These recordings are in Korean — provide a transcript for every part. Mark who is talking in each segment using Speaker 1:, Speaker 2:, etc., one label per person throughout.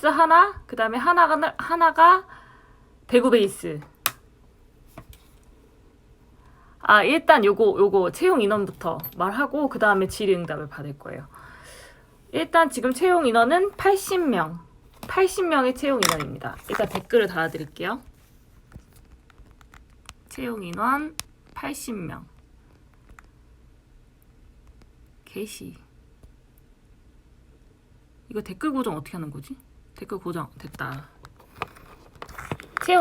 Speaker 1: 베이스 하나, 그 다음에 하나가 대구 베이스. 일단 요거 채용 인원부터 말하고 그 다음에 질의응답을 받을 거예요. 일단 지금 채용 인원은 80명. 80명의 채용 인원입니다. 일단 댓글을 달아드릴게요. 채용 인원 80명. 게시. 이거 댓글 고정 어떻게 하는 거지? 댓글 고정 됐다.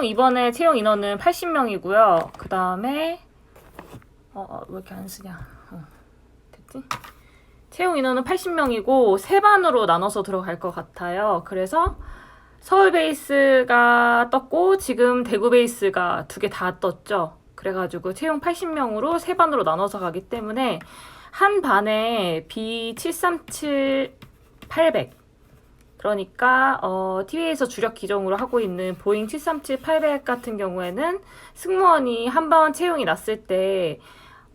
Speaker 1: 이번에 채용 인원은 80명이고요. 그 다음에 왜 이렇게 안 쓰냐? 됐지? 채용 인원은 80명이고 세 반으로 나눠서 들어갈 것 같아요. 그래서 서울 베이스가 떴고 지금 대구 베이스가 2개 다 떴죠. 그래가지고 채용 80명으로 세 반으로 나눠서 가기 때문에 한 반에 B737-800 그러니까 TV에서 주력 기종으로 하고 있는 보잉 737-800 같은 경우에는 승무원이 한 번 채용이 났을 때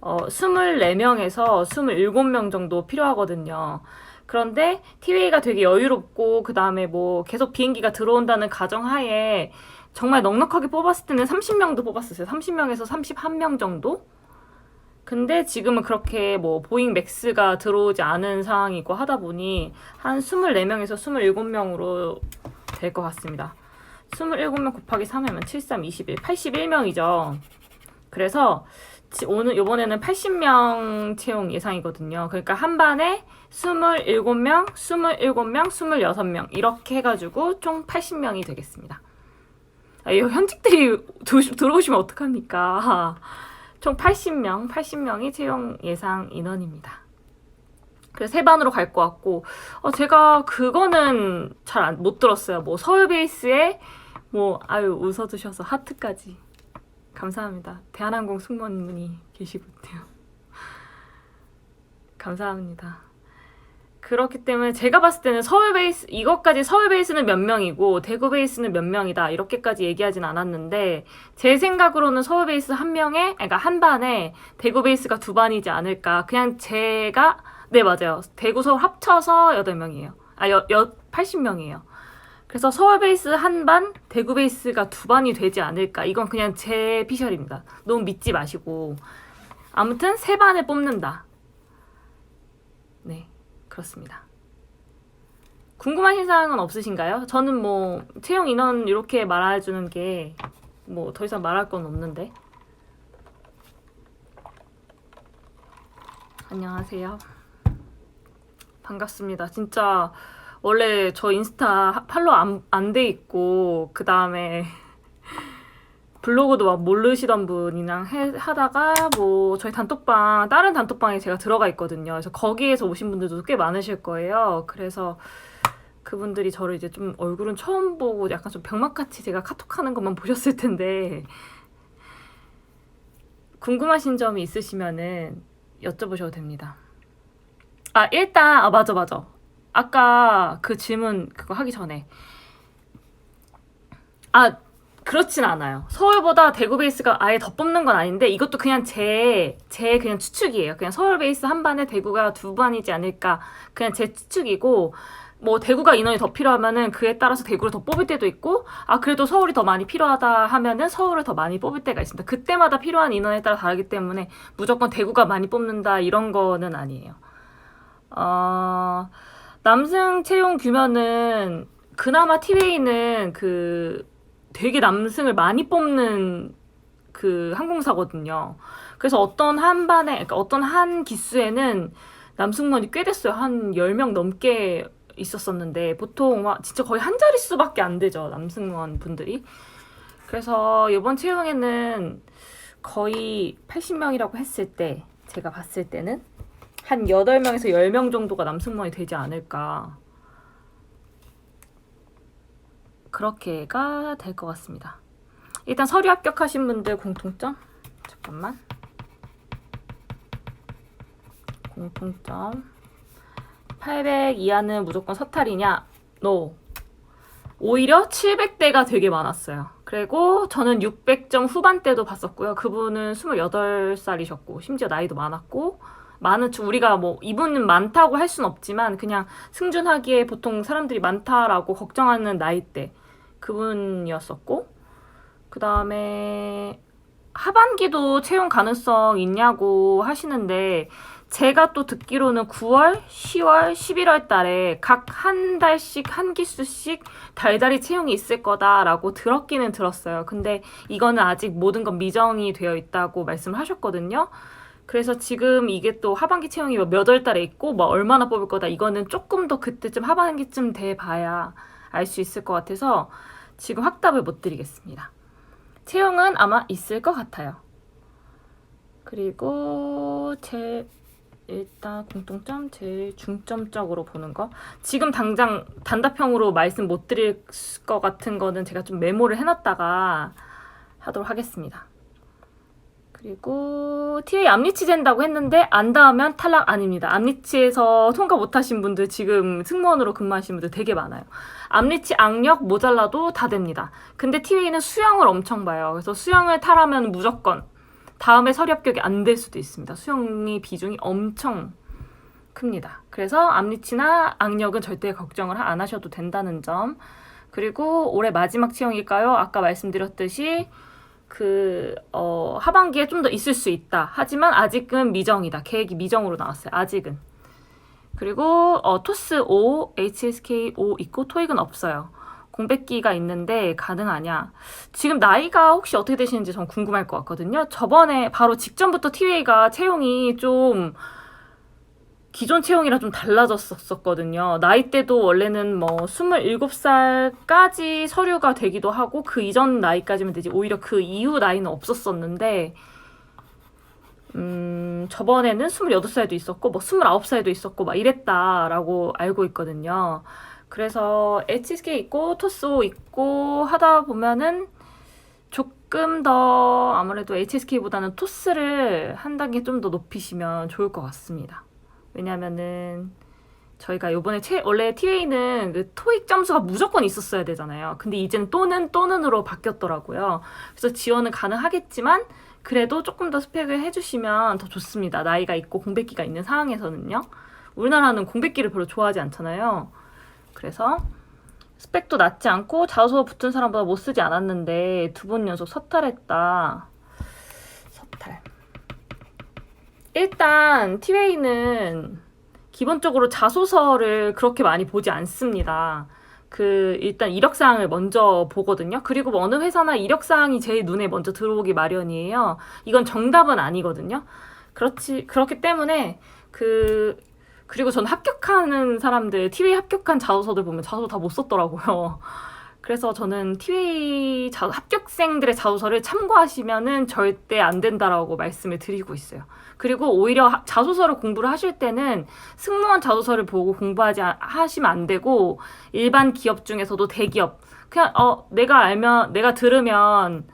Speaker 1: 24명에서 27명 정도 필요하거든요. 그런데 TV가 되게 여유롭고 그 다음에 뭐 계속 비행기가 들어온다는 가정하에 정말 넉넉하게 뽑았을 때는 30명도 뽑았었어요. 30명에서 31명 정도? 근데 지금은 그렇게 뭐 보잉 맥스가 들어오지 않은 상황이고 하다 보니 한 24명에서 27명으로 될 것 같습니다. 27명 곱하기 3하면 7, 3, 21, 81명이죠. 그래서 요번에는 80명 채용 예상이거든요. 그러니까 한 반에 27명, 27명, 26명 이렇게 해가지고 총 80명이 되겠습니다. 이거 현직들이 들어오시면 어떡합니까? 총 80명이 채용 예상 인원입니다. 그래서 세 반으로 갈 것 같고, 제가 그거는 잘 못 들었어요. 뭐 서울 베이스에 웃어주셔서 하트까지. 감사합니다. 대한항공 승무원분이 계시고 있대요. 감사합니다. 그렇기 때문에 제가 봤을 때는 이것까지 서울 베이스는 몇 명이고 대구 베이스는 몇 명이다 이렇게까지 얘기하진 않았는데 제 생각으로는 서울 베이스 그러니까 한 반에 대구 베이스가 2반이지 않을까. 그냥 네 맞아요. 대구 서울 합쳐서 8명이에요. 80명이에요. 그래서 서울 베이스 한 반, 대구 베이스가 2반이 되지 않을까. 이건 그냥 제 피셜입니다. 너무 믿지 마시고. 아무튼 3반을 뽑는다. 네, 그렇습니다. 궁금하신 사항은 없으신가요? 저는 뭐 채용 인원 이렇게 말해주는 게 뭐 더 이상 말할 건 없는데. 안녕하세요. 반갑습니다. 진짜 원래 저 인스타 팔로우 안 돼 있고 그 다음에 블로그도 막 모르시던 분이랑 하다가 뭐 저희 다른 단톡방에 제가 들어가 있거든요. 그래서 거기에서 오신 분들도 꽤 많으실 거예요. 그래서 그분들이 저를 이제 좀 얼굴은 처음 보고 약간 좀 병맛같이 제가 카톡하는 것만 보셨을 텐데 궁금하신 점이 있으시면은 여쭤보셔도 됩니다. 일단 맞아. 아까 그 질문 그거 하기 전에 그렇진 않아요. 서울보다 대구 베이스가 아예 더 뽑는 건 아닌데 이것도 그냥 제 그냥 추측이에요. 그냥 서울 베이스 한 반에 대구가 2반이지 않을까 그냥 제 추측이고 뭐 대구가 인원이 더 필요하면은 그에 따라서 대구를 더 뽑을 때도 있고 그래도 서울이 더 많이 필요하다 하면은 서울을 더 많이 뽑을 때가 있습니다. 그때마다 필요한 인원에 따라 다르기 때문에 무조건 대구가 많이 뽑는다 이런 거는 아니에요. 남승 채용 규모는 그나마 티웨이는 되게 남승을 많이 뽑는 항공사거든요. 그래서 어떤 한 기수에는 남승무원이 꽤 됐어요. 한 10명 넘게 있었었는데 보통 진짜 거의 한 자릿수밖에 안 되죠. 남승무원 분들이. 그래서 이번 채용에는 거의 80명이라고 했을 때 제가 봤을 때는 한 8명에서 10명 정도가 남승무원이 되지 않을까. 그렇게가 될 것 같습니다. 일단 서류 합격하신 분들 공통점. 잠깐만. 공통점. 800 이하는 무조건 서탈이냐? No. 오히려 700대가 되게 많았어요. 그리고 저는 600점 후반대도 봤었고요. 그분은 28살이셨고 심지어 나이도 많았고 우리가 뭐 이분은 많다고 할 순 없지만 그냥 승준하기에 보통 사람들이 많다라고 걱정하는 나이대 그분이었었고, 그 다음에 하반기도 채용 가능성 있냐고 하시는데, 제가 또 듣기로는 9월, 10월, 11월 달에 각 한 달씩 한 기수씩 달달이 채용이 있을 거다라고 들었기는 들었어요. 근데 이거는 아직 모든 건 미정이 되어 있다고 말씀을 하셨거든요. 그래서 지금 이게 또 하반기 채용이 몇 월 달에 있고 뭐 얼마나 뽑을 거다, 이거는 조금 더 그때쯤 하반기쯤 돼 봐야 알 수 있을 것 같아서 지금 확답을 못 드리겠습니다. 채용은 아마 있을 것 같아요. 그리고 일단 공통점, 제일 중점적으로 보는 거. 지금 당장 단답형으로 말씀 못 드릴 것 같은 거는 제가 좀 메모를 해놨다가 하도록 하겠습니다. 그리고 TA 암리치 된다고 했는데 안 닿으면 탈락 아닙니다. 암리치에서 통과 못하신 분들, 지금 승무원으로 근무하시는 분들 되게 많아요. 암리치 악력 모자라도 다 됩니다. 근데 TA는 수영을 엄청 봐요. 그래서 수영을 타라면 무조건 다음에 서류 합격이 안 될 수도 있습니다. 수영이 비중이 엄청 큽니다. 그래서 암리치나 악력은 절대 걱정을 안 하셔도 된다는 점. 그리고 올해 마지막 채용일까요? 아까 말씀드렸듯이 하반기에 좀 더 있을 수 있다. 하지만 아직은 미정이다. 계획이 미정으로 나왔어요. 아직은. 그리고 토스 5, HSK 5 있고 토익은 없어요. 공백기가 있는데 가능하냐? 지금 나이가 혹시 어떻게 되시는지 전 궁금할 것 같거든요. 저번에 바로 직전부터 TA가 채용이 좀 기존 채용이랑 좀 달라졌었거든요. 나이대도 원래는 뭐 27살까지 서류가 되기도 하고 그 이전 나이까지면 되지, 오히려 그 이후 나이는 없었었는데 저번에는 28살도 있었고 뭐 29살도 있었고 막 이랬다라고 알고 있거든요. 그래서 HSK 있고 토스5 있고 하다 보면은 조금 더 아무래도 HSK보다는 토스를 한 단계 좀 더 높이시면 좋을 것 같습니다. 왜냐면은 저희가 요번에 원래 TA는 그 토익 점수가 무조건 있었어야 되잖아요. 근데 이제는 또는으로 바뀌었더라고요. 그래서 지원은 가능하겠지만 그래도 조금 더 스펙을 해주시면 더 좋습니다. 나이가 있고 공백기가 있는 상황에서는요. 우리나라는 공백기를 별로 좋아하지 않잖아요. 그래서 스펙도 낮지 않고 자소서 붙은 사람보다 못 쓰지 않았는데 2번 연속 서탈했다. 서탈. 일단 TA는 기본적으로 자소서를 그렇게 많이 보지 않습니다. 일단 이력사항을 먼저 보거든요. 그리고 뭐 어느 회사나 이력사항이 제일 눈에 먼저 들어오기 마련이에요. 이건 정답은 아니거든요. 그렇기 때문에 그리고 저는 합격하는 사람들, TA 합격한 자소서들 보면 자소서 다 못 썼더라고요. 그래서 저는 TA 합격생들의 자소서를 참고하시면은 절대 안 된다라고 말씀을 드리고 있어요. 그리고 오히려 자소서를 공부를 하실 때는 승무원 자소서를 보고 하시면 안 되고, 일반 기업 중에서도 대기업, 그냥 내가 들으면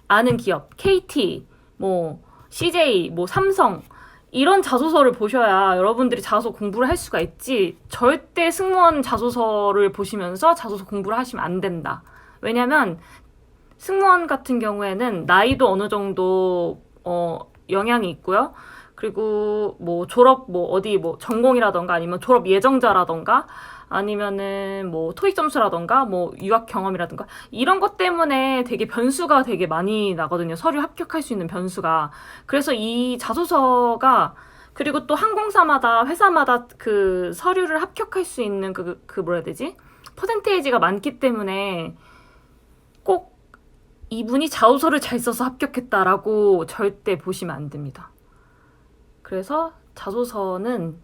Speaker 1: 아는 기업, KT, 뭐 CJ, 뭐 삼성, 이런 자소서를 보셔야 여러분들이 자소서 공부를 할 수가 있지, 절대 승무원 자소서를 보시면서 자소서 공부를 하시면 안 된다. 왜냐면 승무원 같은 경우에는 나이도 어느 정도 영향이 있고요. 그리고 뭐 졸업 어디 전공이라던가 아니면 졸업 예정자라던가 아니면은 뭐 토익 점수라던가 뭐 유학 경험이라던가 이런 것 때문에 되게 변수가 되게 많이 나거든요. 서류 합격할 수 있는 변수가. 그래서 이 자소서가, 그리고 또 항공사마다 회사마다 그 서류를 합격할 수 있는 뭐라 해야 되지? 퍼센테이지가 많기 때문에 꼭 이분이 자소서를 잘 써서 합격했다라고 절대 보시면 안 됩니다. 그래서 자소서는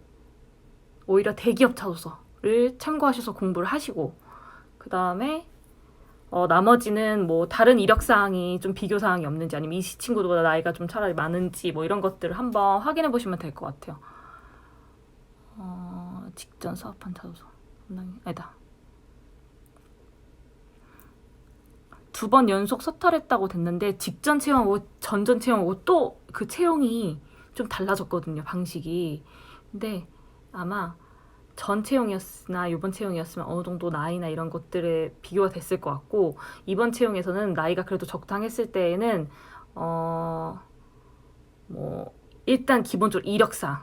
Speaker 1: 오히려 대기업 자소서를 참고하셔서 공부를 하시고, 그 다음에 나머지는 뭐 다른 이력사항이 좀 비교사항이 없는지, 아니면 이 친구보다 나이가 좀 차라리 많은지 뭐 이런 것들을 한번 확인해 보시면 될 것 같아요. 직전 사업한 자소서. 아니다. 2번 연속 서탈했다고 됐는데 직전 채용하고 전전 채용하고 또 그 채용이 좀 달라졌거든요, 방식이. 근데 아마 전 채용이었으나 이번 채용이었으면 어느 정도 나이나 이런 것들에 비교가 됐을 것 같고, 이번 채용에서는 나이가 그래도 적당했을 때에는 일단 기본적으로 이력사,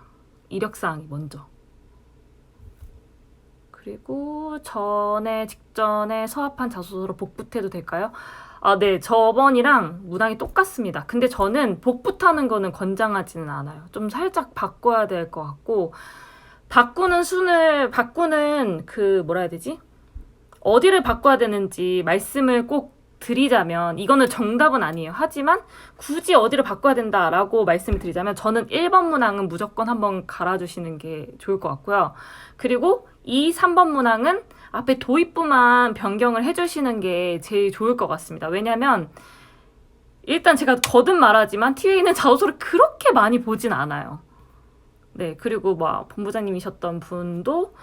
Speaker 1: 이력사항이 먼저. 그리고 직전에 서합한 자소서로 복붙해도 될까요? 아, 네. 저번이랑 문항이 똑같습니다. 근데 저는 복붙하는 거는 권장하지는 않아요. 좀 살짝 바꿔야 될 것 같고, 바꾸는 뭐라 해야 되지? 어디를 바꿔야 되는지 말씀을 꼭 드리자면, 이거는 정답은 아니에요. 하지만 굳이 어디를 바꿔야 된다라고 말씀을 드리자면, 저는 1번 문항은 무조건 한번 갈아주시는 게 좋을 것 같고요. 그리고 3번 문항은 앞에 도입부만 변경을 해주시는 게 제일 좋을 것 같습니다. 왜냐면 일단 제가 거듭 말하지만 TA는 자소서를 그렇게 많이 보진 않아요. 네, 그리고 본부장님이셨던 분도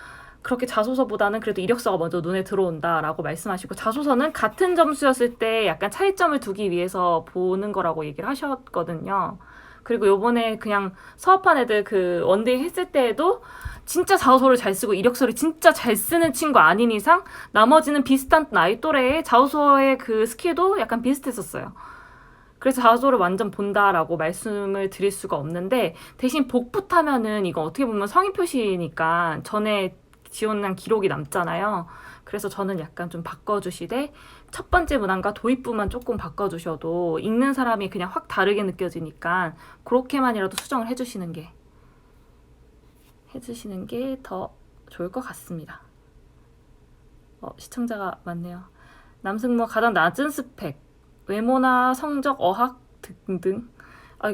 Speaker 1: 그렇게 자소서보다는 그래도 이력서가 먼저 눈에 들어온다라고 말씀하시고, 자소서는 같은 점수였을 때 약간 차이점을 두기 위해서 보는 거라고 얘기를 하셨거든요. 그리고 요번에 그냥 서합한 애들 원데이 했을 때에도 진짜 자소서를 잘 쓰고 이력서를 진짜 잘 쓰는 친구 아닌 이상 나머지는 비슷한 나이 또래의 자소서의 스킬도 약간 비슷했었어요. 그래서 자소서를 완전 본다라고 말씀을 드릴 수가 없는데, 대신 복붙하면은 이거 어떻게 보면 성의 표시니까 전에 지원한 기록이 남잖아요. 그래서 저는 약간 좀 바꿔주시되, 첫 번째 문항과 도입부만 조금 바꿔주셔도 읽는 사람이 그냥 확 다르게 느껴지니까 그렇게만이라도 수정을 해주시는 게 더 좋을 것 같습니다. 시청자가 많네요. 남승모 가장 낮은 스펙, 외모나 성적, 어학 등등.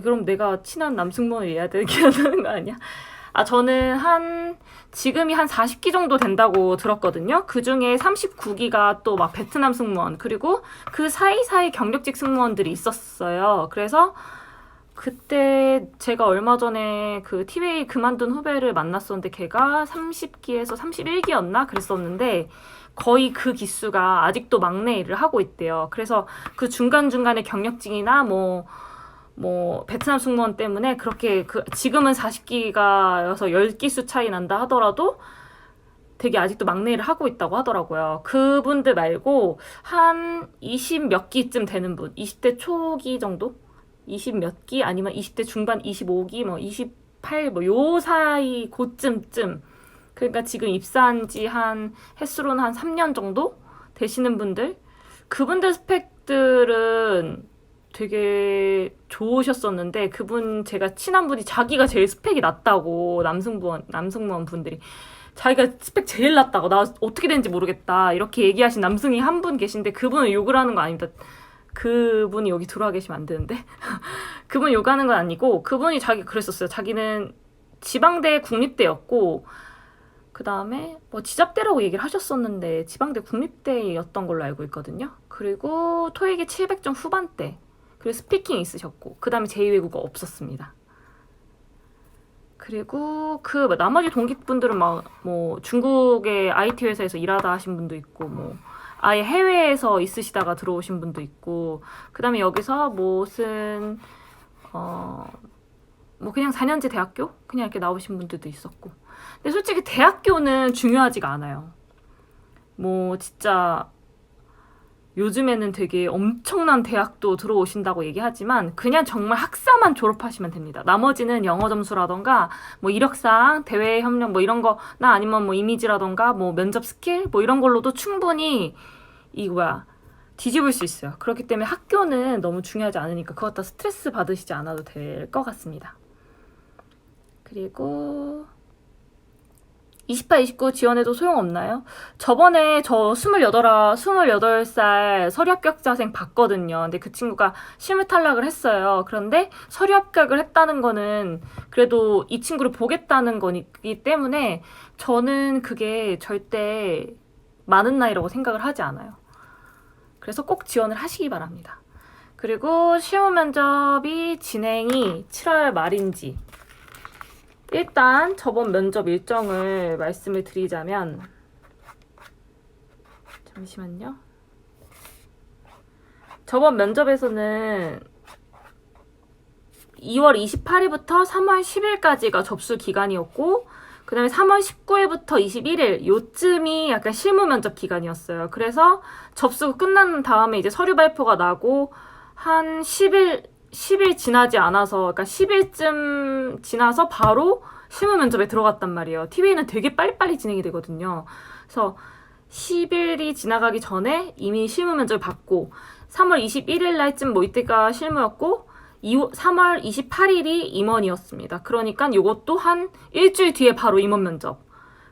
Speaker 1: 그럼 내가 친한 남승모를 얘기해야 되는 거 아니야? 저는 지금이 한 40기 정도 된다고 들었거든요. 그 중에 39기가 또 베트남 승무원, 그리고 그 사이사이 경력직 승무원들이 있었어요. 그래서 그때 제가 얼마 전에 TVA 그만둔 후배를 만났었는데, 걔가 30기에서 31기였나? 그랬었는데, 거의 그 기수가 아직도 막내 일을 하고 있대요. 그래서 그 중간중간에 경력직이나 베트남 승무원 때문에 그렇게 지금은 40기가여서 10기수 차이 난다 하더라도 되게 아직도 막내 일을 하고 있다고 하더라고요. 그분들 말고 한 20 몇 기쯤 되는 분, 20대 초기 정도? 20 몇 기 아니면 20대 중반 25기 28 요 사이 고쯤쯤, 그러니까 지금 입사한 지 횟수로는 한 3년 정도 되시는 분들, 그분들 스펙들은 되게 좋으셨었는데, 제가 친한 분이 자기가 제일 스펙이 낮다고, 남승무원 분들이 자기가 스펙 제일 낮다고, 나 어떻게 되는지 모르겠다 이렇게 얘기하신 남승이 한 분 계신데, 그분은 욕을 하는 거 아닙니다. 그분이 여기 들어와 계시면 안 되는데 그분 욕하는 건 아니고, 그분이 그랬었어요. 자기는 지방대 국립대였고, 그 다음에 지잡대라고 얘기를 하셨었는데 지방대 국립대였던 걸로 알고 있거든요. 그리고 토익이 700점 후반대, 그리고 스피킹 있으셨고, 그 다음에 제2외국어 없었습니다. 그리고 나머지 동기분들은 중국의 IT 회사에서 일하다 하신 분도 있고, 아예 해외에서 있으시다가 들어오신 분도 있고, 그 다음에 여기서 무슨 그냥 4년제 대학교 그냥 이렇게 나오신 분들도 있었고. 근데 솔직히 대학교는 중요하지가 않아요. 진짜 요즘에는 되게 엄청난 대학도 들어오신다고 얘기하지만 그냥 정말 학사만 졸업하시면 됩니다. 나머지는 영어 점수라던가 이력사항, 대외 협력 이런 거나 아니면 이미지라던가 면접 스킬 이런 걸로도 충분히 뒤집을 수 있어요. 그렇기 때문에 학교는 너무 중요하지 않으니까 그것 다 스트레스 받으시지 않아도 될 것 같습니다. 그리고 28, 29 지원해도 소용없나요? 저번에 저 28살 서류 합격자생 봤거든요. 근데 그 친구가 실무 탈락을 했어요. 그런데 서류 합격을 했다는 거는 그래도 이 친구를 보겠다는 거기 때문에 저는 그게 절대 많은 나이라고 생각을 하지 않아요. 그래서 꼭 지원을 하시기 바랍니다. 그리고 실무 면접이 진행이 7월 말인지, 일단 저번 면접 일정을 말씀을 드리자면, 잠시만요. 저번 면접에서는 2월 28일부터 3월 10일까지가 접수 기간이었고, 그 다음에 3월 19일부터 21일 요쯤이 약간 실무 면접 기간이었어요. 그래서 접수가 끝난 다음에 이제 서류 발표가 나고 한 10일 지나지 않아서, 그러니까 10일쯤 지나서 바로 실무 면접에 들어갔단 말이에요. TV는 되게 빨리빨리 진행이 되거든요. 그래서 10일이 지나가기 전에 이미 실무 면접을 받고 3월 21일 날쯤 뭐 이때가 실무였고 3월 28일이 임원이었습니다. 그러니까 요것도 한 일주일 뒤에 바로 임원 면접.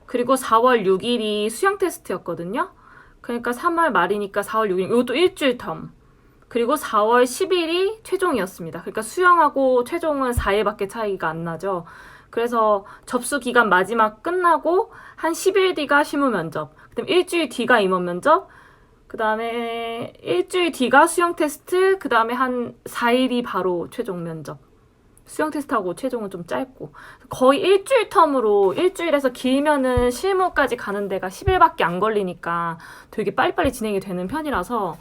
Speaker 1: 그리고 4월 6일이 수영 테스트였거든요. 그러니까 3월 말이니까 4월 6일 이것도 일주일 텀. 그리고 4월 10일이 최종이었습니다. 그러니까 수영하고 최종은 4일밖에 차이가 안 나죠. 그래서 접수 기간 마지막 끝나고 한 10일 뒤가 실무 면접. 그다음 일주일 뒤가 임원 면접. 그다음에 일주일 뒤가 수영 테스트. 그다음에 한 4일이 바로 최종 면접. 수영 테스트하고 최종은 좀 짧고 거의 일주일 텀으로 일주일에서 길면은 실무까지 가는 데가 10일밖에 안 걸리니까 되게 빨리빨리 진행이 되는 편이라서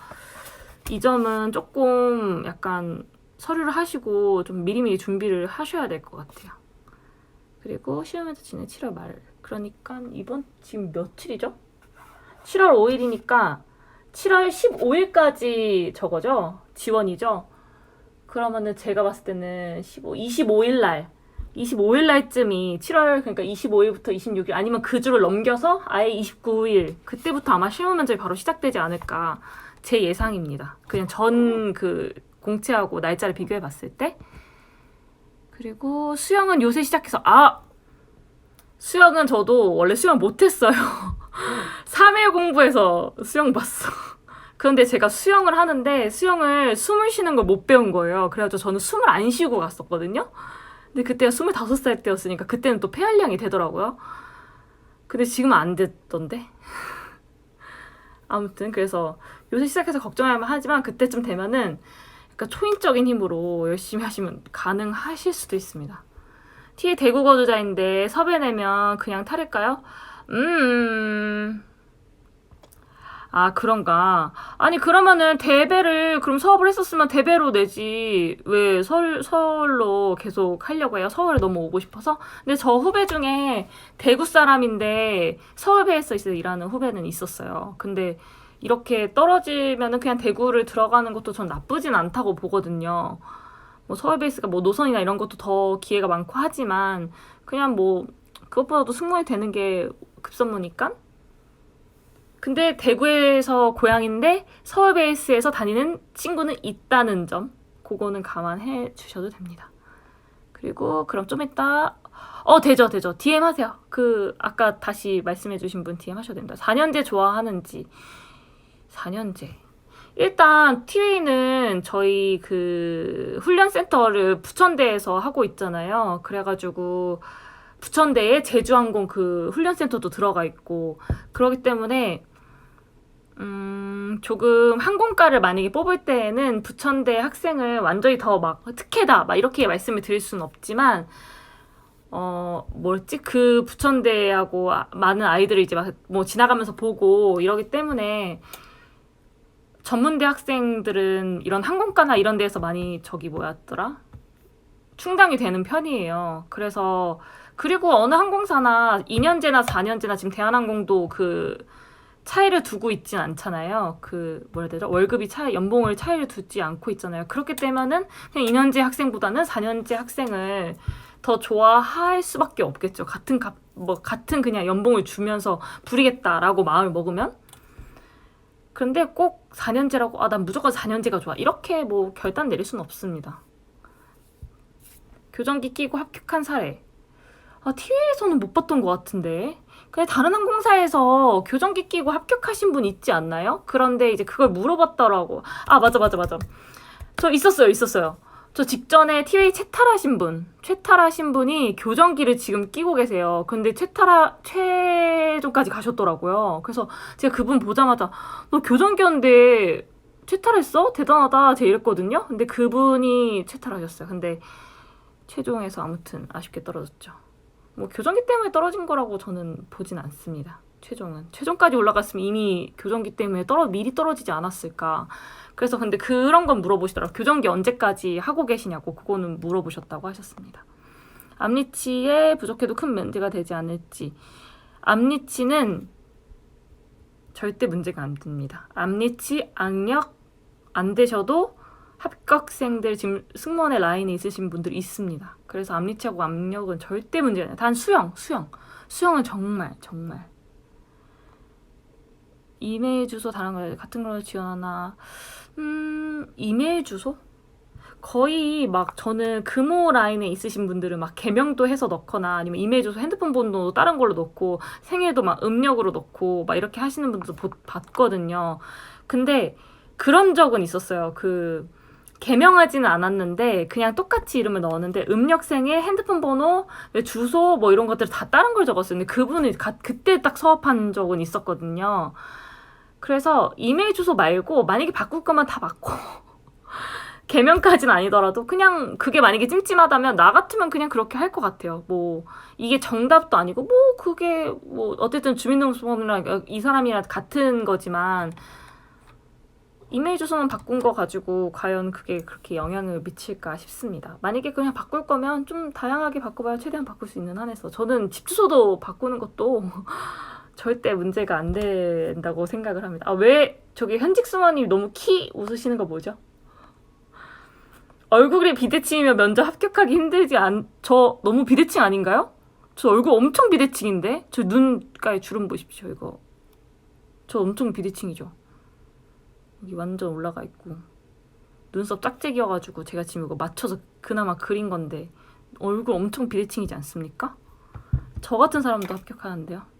Speaker 1: 이 점은 조금 약간 서류를 하시고 좀 미리미리 준비를 하셔야 될 것 같아요. 그리고 시험에서 지낸 7월 말. 그러니까 이번 지금 며칠이죠? 7월 5일이니까 7월 15일까지 저거죠? 지원이죠? 그러면은 제가 봤을 때는 25일 날 25일 날쯤이 7월 그러니까 25일부터 26일 아니면 그 주를 넘겨서 아예 29일 그때부터 아마 실무 면접이 바로 시작되지 않을까 제 예상입니다. 그냥 전 그 공채하고 날짜를 비교해 봤을 때. 그리고 수영은 요새 시작해서 수영은 저도 원래 수영 못했어요. 3일 공부해서 수영 봤어. 그런데 제가 수영을 하는데 수영을 숨을 쉬는 걸 못 배운 거예요. 그래가지고 저는 숨을 안 쉬고 갔었거든요. 근데 그때가 25살 때였으니까 그때는 또 폐활량이 되더라고요. 근데 지금은 안 됐던데. 아무튼 그래서 요새 시작해서 걱정할 만하지만 그때쯤 되면은 그러니까 초인적인 힘으로 열심히 하시면 가능하실 수도 있습니다. TA 대구 거주자인데 섭외 내면 그냥 탈을까요? 그런가. 아니, 그러면은 대배를, 그럼 사업을 했었으면 대배로 내지. 왜 서울로 계속 하려고 해요? 서울에 너무 오고 싶어서? 근데 저 후배 중에 대구 사람인데 서울배에서 일하는 후배는 있었어요. 근데 이렇게 떨어지면은 그냥 대구를 들어가는 것도 전 나쁘진 않다고 보거든요. 뭐 서울베이스가 뭐 노선이나 이런 것도 더 기회가 많고 하지만 그냥 뭐 그것보다도 승무원이 되는 게 급선무니까. 근데 대구에서 고향인데 서울 베이스에서 다니는 친구는 있다는 점 그거는 감안해 주셔도 됩니다. 그리고 그럼 좀 이따 되죠. DM 하세요. 아까 다시 말씀해 주신 분 DM 하셔도 됩니다. 4년제 좋아하는지. 4년제. 일단 TV는 저희 훈련센터를 부천대에서 하고 있잖아요. 그래가지고 부천대에 제주항공 훈련센터도 들어가 있고 그러기 때문에 조금 항공과를 만약에 뽑을 때에는 부천대 학생을 완전히 더 막 특혜다 막 이렇게 말씀을 드릴 수는 없지만 부천대하고 많은 아이들을 이제 막 뭐 지나가면서 보고 이러기 때문에 전문대 학생들은 이런 항공과나 이런 데에서 많이 충당이 되는 편이에요. 그리고 어느 항공사나 2년제나 4년제나 지금 대한항공도 차이를 두고 있진 않잖아요. 월급이 연봉을 차이를 두지 않고 있잖아요. 그렇게 되면은 그냥 2년제 학생보다는 4년제 학생을 더 좋아할 수밖에 없겠죠. 같은 그냥 연봉을 주면서 부리겠다라고 마음을 먹으면. 그런데 꼭 4년제라고 난 무조건 4년제가 좋아 이렇게 뭐 결단 내릴 수는 없습니다. 교정기 끼고 합격한 사례 TV에서는 못 봤던 것 같은데 그냥 다른 항공사에서 교정기 끼고 합격하신 분 있지 않나요? 그런데 이제 그걸 물어봤더라고. 맞아. 저 있었어요. 저 직전에 TVA 채탈하신 분이 교정기를 지금 끼고 계세요. 근데 최종까지 가셨더라고요. 그래서 제가 그분 보자마자 너 교정기였는데 채탈했어? 대단하다. 제가 이랬거든요. 근데 그분이 채탈하셨어요. 근데 최종에서 아무튼 아쉽게 떨어졌죠. 뭐 교정기 때문에 떨어진 거라고 저는 보진 않습니다. 최종까지 올라갔으면 이미 교정기 때문에 미리 떨어지지 않았을까. 그래서 근데 그런 건 물어보시더라고요. 교정기 언제까지 하고 계시냐고 그거는 물어보셨다고 하셨습니다. 암리치에 부족해도 큰 문제가 되지 않을지. 암리치는 절대 문제가 안 됩니다. 암리치 악력 안 되셔도 합격생들 지금 승무원의 라인에 있으신 분들이 있습니다. 그래서 압리치하고 압력은 절대 문제가 아니에요. 단 수영은 정말 이메일 주소 다른 거 같은 걸로 지원하나. 이메일 주소? 거의 막 저는 금호 라인에 있으신 분들은 막 개명도 해서 넣거나 아니면 이메일 주소 핸드폰 번호 다른 걸로 넣고 생일도 막 음력으로 넣고 막 이렇게 하시는 분들도 봤거든요. 근데 그런 적은 있었어요. 그 개명하지는 않았는데 그냥 똑같이 이름을 넣었는데 음력생의 핸드폰 번호, 주소 뭐 이런 것들 다 다른 걸 적었어요. 근데 그분이 그때 딱 서업한 적은 있었거든요. 그래서 이메일 주소 말고 만약에 바꿀 거면 다 바꿔. 개명까지는 아니더라도 그냥 그게 만약에 찜찜하다면 나 같으면 그냥 그렇게 할 것 같아요. 뭐 이게 정답도 아니고 뭐 그게 뭐 어쨌든 주민등록번호랑 이 사람이랑 같은 거지만 이메일 주소만 바꾼 거 가지고 과연 그게 그렇게 영향을 미칠까 싶습니다. 만약에 그냥 바꿀 거면 좀 다양하게 바꿔봐야 최대한 바꿀 수 있는 한에서 저는 집 주소도 바꾸는 것도 절대 문제가 안 된다고 생각을 합니다. 아, 왜 저기 현직 승무원님 너무 웃으시는 거 뭐죠? 얼굴이 비대칭이면 면접 합격하기 힘들지 저 너무 비대칭 아닌가요? 저 얼굴 엄청 비대칭인데? 저 눈가에 주름 보십시오, 이거. 저 엄청 비대칭이죠. 여기 완전 올라가 있고. 눈썹 짝짝이어가지고 제가 지금 이거 맞춰서 그나마 그린 건데 얼굴 엄청 비대칭이지 않습니까? 저 같은 사람도 합격하는데요.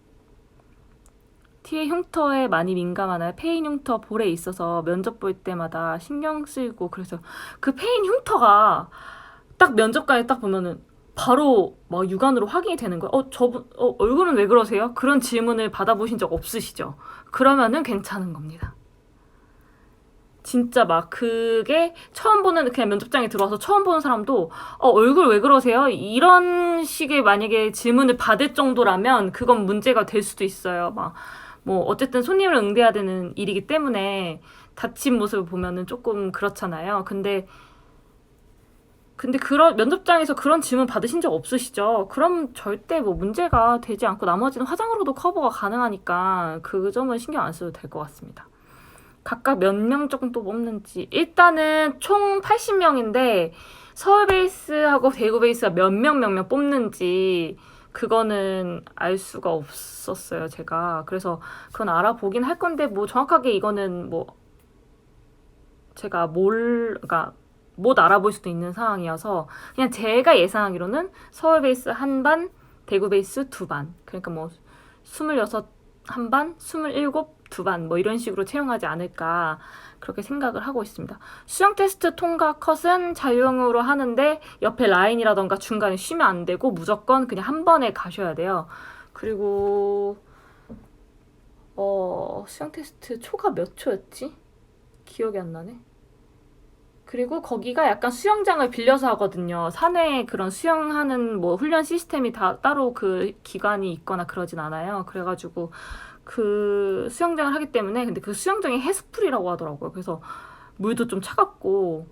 Speaker 1: TA 흉터에 많이 민감하나요? 페인 흉터 볼에 있어서 면접 볼 때마다 신경 쓰이고 그래서 그 페인 흉터가 딱 면접관에 딱 보면은 바로 막 육안으로 확인이 되는 거예요. 저분 얼굴은 왜 그러세요? 그런 질문을 받아보신 적 없으시죠? 그러면은 괜찮은 겁니다. 진짜 막 그게 처음 보는 그냥 면접장에 들어와서 처음 보는 사람도 얼굴 왜 그러세요? 이런 식의 만약에 질문을 받을 정도라면 그건 문제가 될 수도 있어요. 막 뭐 어쨌든 손님을 응대해야 되는 일이기 때문에 다친 모습을 보면은 조금 그렇잖아요. 근데 그런 면접장에서 그런 질문 받으신 적 없으시죠? 그럼 절대 뭐 문제가 되지 않고 나머지는 화장으로도 커버가 가능하니까 그 점은 신경 안 써도 될 것 같습니다. 각각 몇 명 정도 뽑는지 일단은 총 80명인데 서울 베이스하고 대구 베이스가 몇 명 뽑는지 그거는 알 수가 없었어요, 제가. 그래서 그건 알아보긴 할 건데 뭐 정확하게 이거는 뭐 제가 그러니까 못 알아볼 수도 있는 상황이어서 그냥 제가 예상하기로는 서울 베이스 한 반, 대구 베이스 두 반. 그러니까 뭐 26 한 반, 27 두 반 뭐 이런 식으로 채용하지 않을까 그렇게 생각을 하고 있습니다. 수영 테스트 통과 컷은 자유형으로 하는데 옆에 라인이라던가 중간에 쉬면 안 되고 무조건 그냥 한 번에 가셔야 돼요. 그리고 수영 테스트 초가 몇 초였지? 기억이 안 나네. 그리고 거기가 약간 수영장을 빌려서 하거든요. 산에 그런 수영하는 뭐 훈련 시스템이 다 따로 그 기관이 있거나 그러진 않아요. 그래가지고 그 수영장을 하기 때문에 근데 그 수영장이 해수풀이라고 하더라고요. 그래서 물도 좀 차갑고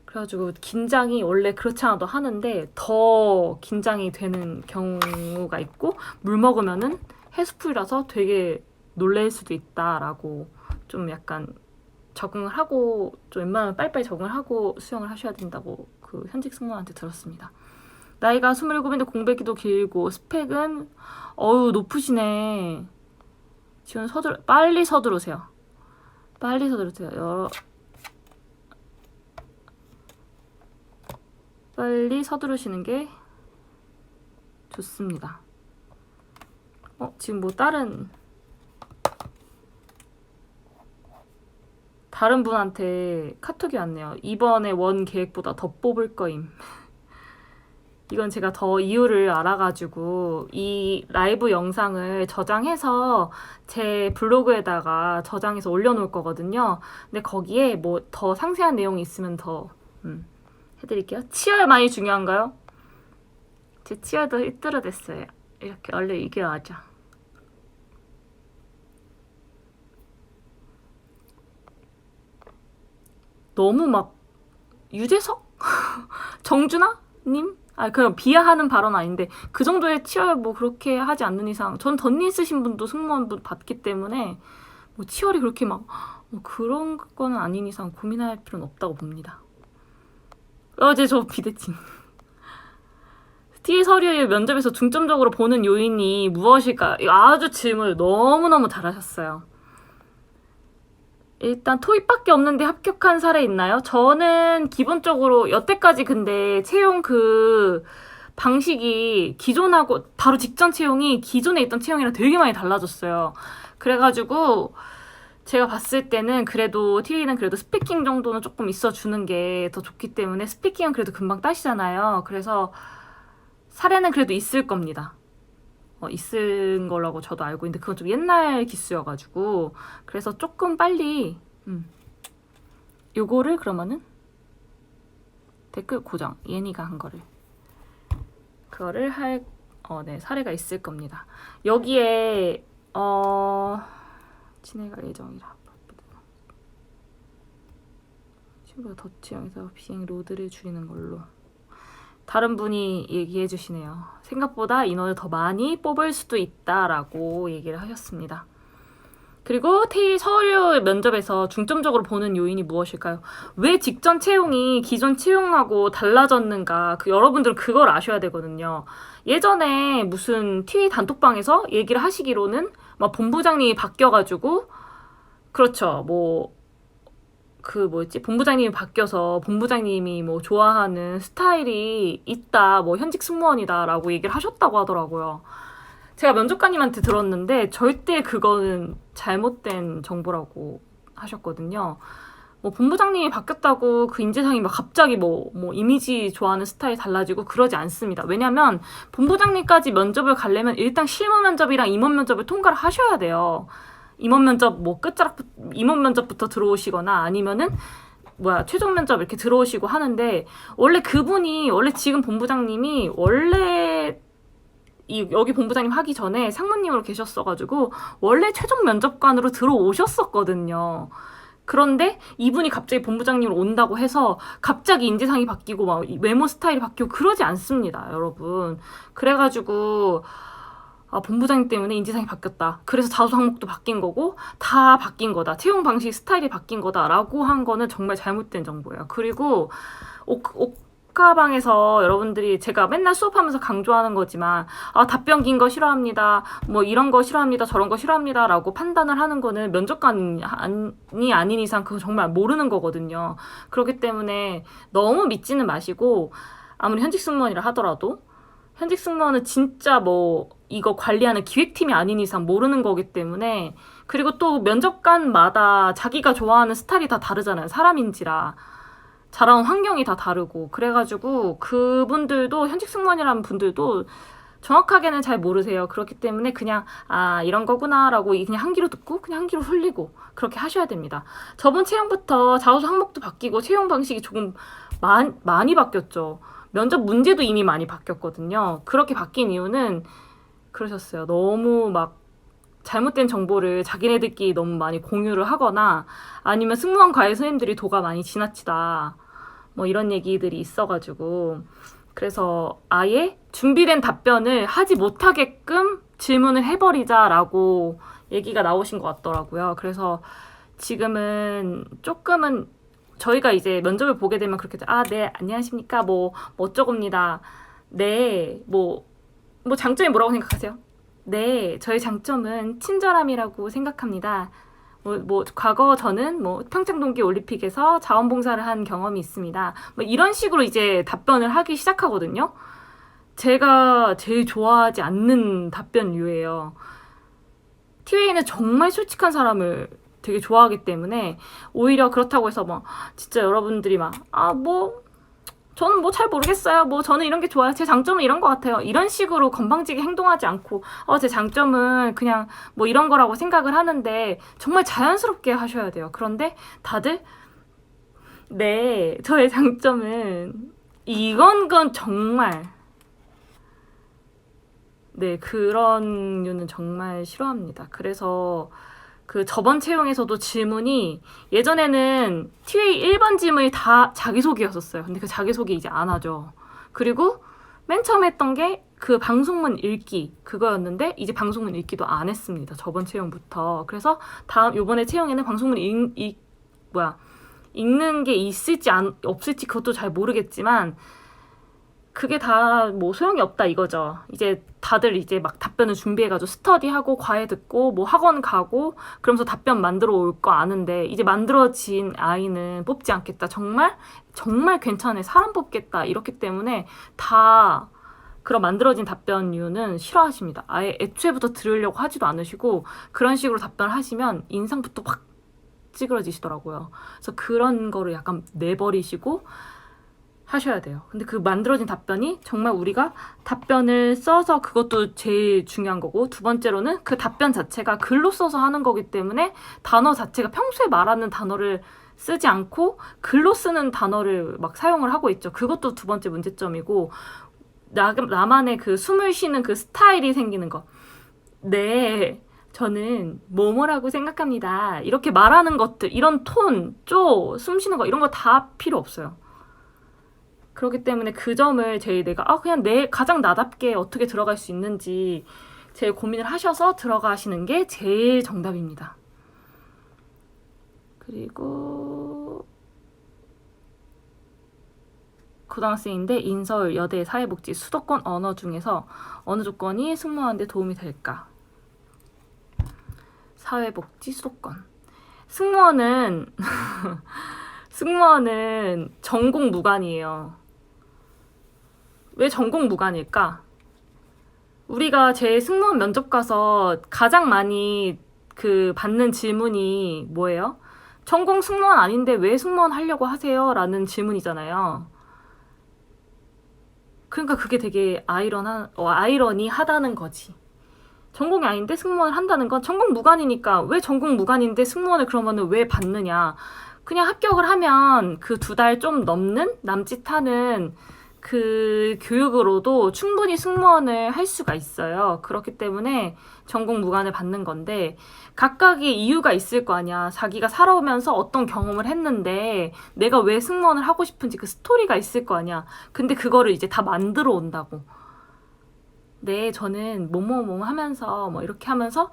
Speaker 1: 그래가지고 긴장이 원래 그렇지 않아도 하는데 더 긴장이 되는 경우가 있고 물 먹으면은 해수풀이라서 되게 놀랄 수도 있다라고 좀 약간 적응을 하고 좀 웬만하면 빨리빨리 적응을 하고 수영을 하셔야 된다고 그 현직 승무원한테 들었습니다. 나이가 27인데 공백기도 길고 스펙은 높으시네. 지금 빨리 서두르세요. 빨리 서두르세요. 빨리 서두르시는 게 좋습니다. 지금 뭐 다른 분한테 카톡이 왔네요. 이번에 원 계획보다 더 뽑을 거임. 이건 제가 더 이유를 알아가지고 이 라이브 영상을 저장해서 제 블로그에다가 저장해서 올려놓을 거거든요. 근데 거기에 뭐 더 상세한 내용이 있으면 더 해드릴게요. 치열 많이 중요한가요? 제 치열도 삐뚤어졌어요. 이렇게 원래 이게 맞아. 너무 막 유재석? 정준하? 님? 그냥 비하하는 발언 아닌데 그 정도의 치열 뭐 그렇게 하지 않는 이상 전 덧니 쓰신 분도 승무원분 봤기 때문에 뭐 치열이 그렇게 막 뭐 그런 거는 아닌 이상 고민할 필요는 없다고 봅니다. 어제 저 비대칭. TA 서류의 면접에서 중점적으로 보는 요인이 무엇일까? 이거 아주 질문을 너무너무 잘하셨어요. 일단 토익밖에 없는데 합격한 사례 있나요? 저는 기본적으로 여태까지 근데 채용 그 방식이 기존하고 바로 직전 채용이 기존에 있던 채용이랑 되게 많이 달라졌어요. 그래가지고 제가 봤을 때는 그래도 TA는 그래도 스피킹 정도는 조금 있어주는 게 더 좋기 때문에 스피킹은 그래도 금방 따시잖아요. 그래서 사례는 그래도 있을 겁니다. 있을 거라고 저도 알고 있는데 그건 좀 옛날 기수여가지고 그래서 조금 빨리 요거를 그러면은 댓글 고정 예니가 한 거를 그거를 할 네, 사례가 있을 겁니다. 여기에 진행할 예정이라 친구가 더치형에서 비행 로드를 줄이는 걸로 다른 분이 얘기해 주시네요. 생각보다 인원을 더 많이 뽑을 수도 있다라고 얘기를 하셨습니다. 그리고 TA 서류 면접에서 중점적으로 보는 요인이 무엇일까요? 왜 직전 채용이 기존 채용하고 달라졌는가? 여러분들은 그걸 아셔야 되거든요. 예전에 무슨 TA 단톡방에서 얘기를 하시기로는 막 본부장님이 바뀌어가지고 그렇죠. 본부장님이 바뀌어서 본부장님이 뭐 좋아하는 스타일이 있다, 뭐 현직 승무원이다라고 얘기를 하셨다고 하더라고요. 제가 면접관님한테 들었는데 절대 그거는 잘못된 정보라고 하셨거든요. 뭐 본부장님이 바뀌었다고 그 인재상이 막 갑자기 뭐 이미지 좋아하는 스타일 달라지고 그러지 않습니다. 왜냐면 본부장님까지 면접을 가려면 일단 실무 면접이랑 임원 면접을 통과를 하셔야 돼요. 임원 면접 임원 면접부터 들어오시거나 아니면은 최종 면접 이렇게 들어오시고 하는데 원래 지금 본부장님이 여기 본부장님 하기 전에 상무님으로 계셨어가지고 원래 최종 면접관으로 들어오셨었거든요. 그런데 이분이 갑자기 본부장님으로 온다고 해서 갑자기 인재상이 바뀌고 막 외모 스타일이 바뀌고 그러지 않습니다, 여러분. 그래가지고 본부장님 때문에 인재상이 바뀌었다. 그래서 자소 항목도 바뀐 거고 다 바뀐 거다. 채용 방식 스타일이 바뀐 거다라고 한 거는 정말 잘못된 정보예요. 그리고 옥카방에서 여러분들이 제가 맨날 수업하면서 강조하는 거지만 답변 긴 거 싫어합니다. 뭐 이런 거 싫어합니다. 저런 거 싫어합니다. 라고 판단을 하는 거는 면접관이 아닌 이상 그거 정말 모르는 거거든요. 그렇기 때문에 너무 믿지는 마시고 아무리 현직 승무원이라 하더라도 현직 승무원은 진짜 이거 관리하는 기획팀이 아닌 이상 모르는 거기 때문에 그리고 또 면접관마다 자기가 좋아하는 스타일이 다 다르잖아요. 사람인지라. 자라온 환경이 다 다르고 그래가지고 그분들도 현직 승무원이라는 분들도 정확하게는 잘 모르세요. 그렇기 때문에 그냥 이런 거구나 라고 그냥 한 귀로 듣고 그냥 한 귀로 흘리고 그렇게 하셔야 됩니다. 저번 채용부터 자소서 항목도 바뀌고 채용 방식이 조금 많이 바뀌었죠. 면접 문제도 이미 많이 바뀌었거든요. 그렇게 바뀐 이유는 그러셨어요. 너무 막 잘못된 정보를 자기네들끼리 너무 많이 공유를 하거나 아니면 승무원 과외 선생님들이 도가 많이 지나치다 뭐 이런 얘기들이 있어가지고 그래서 아예 준비된 답변을 하지 못하게끔 질문을 해버리자라고 얘기가 나오신 것 같더라고요. 그래서 지금은 조금은 저희가 이제 면접을 보게 되면 그렇게 네 안녕하십니까 뭐 어쩌고입니다. 네 뭐 장점이 뭐라고 생각하세요? 네 저희 장점은 친절함이라고 생각합니다. 과거 저는 평창동계 올림픽에서 자원봉사를 한 경험이 있습니다. 이런 식으로 이제 답변을 하기 시작하거든요. 제가 제일 좋아하지 않는 답변류예요. TA는 정말 솔직한 사람을 되게 좋아하기 때문에 오히려 그렇다고 해서 진짜 여러분들이 저는 잘 모르겠어요. 저는 이런 게 좋아요. 제 장점은 이런 것 같아요. 이런 식으로 건방지게 행동하지 않고 제 장점은 그냥 이런 거라고 생각을 하는데 정말 자연스럽게 하셔야 돼요. 그런데 다들 네 저의 장점은 건 정말 네 그런 류는 정말 싫어합니다. 그래서 저번 채용에서도 질문이 예전에는 TA 1번 질문이 다 자기소개였었어요. 근데 그 자기소개 이제 안 하죠. 그리고 맨 처음에 했던 게 그 방송문 읽기 그거였는데 이제 방송문 읽기도 안 했습니다. 저번 채용부터. 그래서 요번에 채용에는 방송문 읽는 게 있을지 없을지 그것도 잘 모르겠지만 그게 다 뭐 소용이 없다 이거죠. 이제 다들 이제 막 답변을 준비해가지고 스터디하고 과외 듣고 뭐 학원 가고 그러면서 답변 만들어 올 거 아는데 이제 만들어진 아이는 뽑지 않겠다. 정말 괜찮아. 사람 뽑겠다. 이렇기 때문에 다 그런 만들어진 답변류는 싫어하십니다. 아예 애초에부터 들으려고 하지도 않으시고 그런 식으로 답변을 하시면 인상부터 확 찌그러지시더라고요. 그래서 그런 거를 약간 내버리시고 하셔야 돼요. 근데 그 만들어진 답변이 정말 우리가 답변을 써서 그것도 제일 중요한 거고 두 번째로는 그 답변 자체가 글로 써서 하는 거기 때문에 단어 자체가 평소에 말하는 단어를 쓰지 않고 글로 쓰는 단어를 막 사용을 하고 있죠. 그것도 두 번째 문제점이고 나만의 그 숨을 쉬는 그 스타일이 생기는 거. 네, 저는 뭐뭐라고 생각합니다. 이렇게 말하는 것들, 이런 톤, 숨 쉬는 거 이런 거 다 필요 없어요. 그렇기 때문에 그 점을 내가 그냥 가장 나답게 어떻게 들어갈 수 있는지 제일 고민을 하셔서 들어가시는 게 제일 정답입니다. 그리고 고등학생인데 인서울 여대 사회복지 수도권 언어 중에서 어느 조건이 승무원한테 도움이 될까? 사회복지 수도권. 승무원은 전공 무관이에요. 왜 전공 무관일까? 우리가 제 승무원 면접 가서 가장 많이 받는 질문이 뭐예요? 전공 승무원 아닌데 왜 승무원 하려고 하세요? 라는 질문이잖아요. 그러니까 그게 되게 아이러니하다는 거지. 전공이 아닌데 승무원을 한다는 건 전공 무관이니까 왜 전공 무관인데 승무원을 그러면은 왜 받느냐. 그냥 합격을 하면 그 2달 좀 넘는 남짓하는 그 교육으로도 충분히 승무원을 할 수가 있어요. 그렇기 때문에 전공 무관을 받는 건데 각각의 이유가 있을 거 아니야. 자기가 살아오면서 어떤 경험을 했는데 내가 왜 승무원을 하고 싶은지 그 스토리가 있을 거 아니야. 근데 그거를 이제 다 만들어 온다고. 네, 저는 뭐뭐뭐 하면서 뭐 이렇게 하면서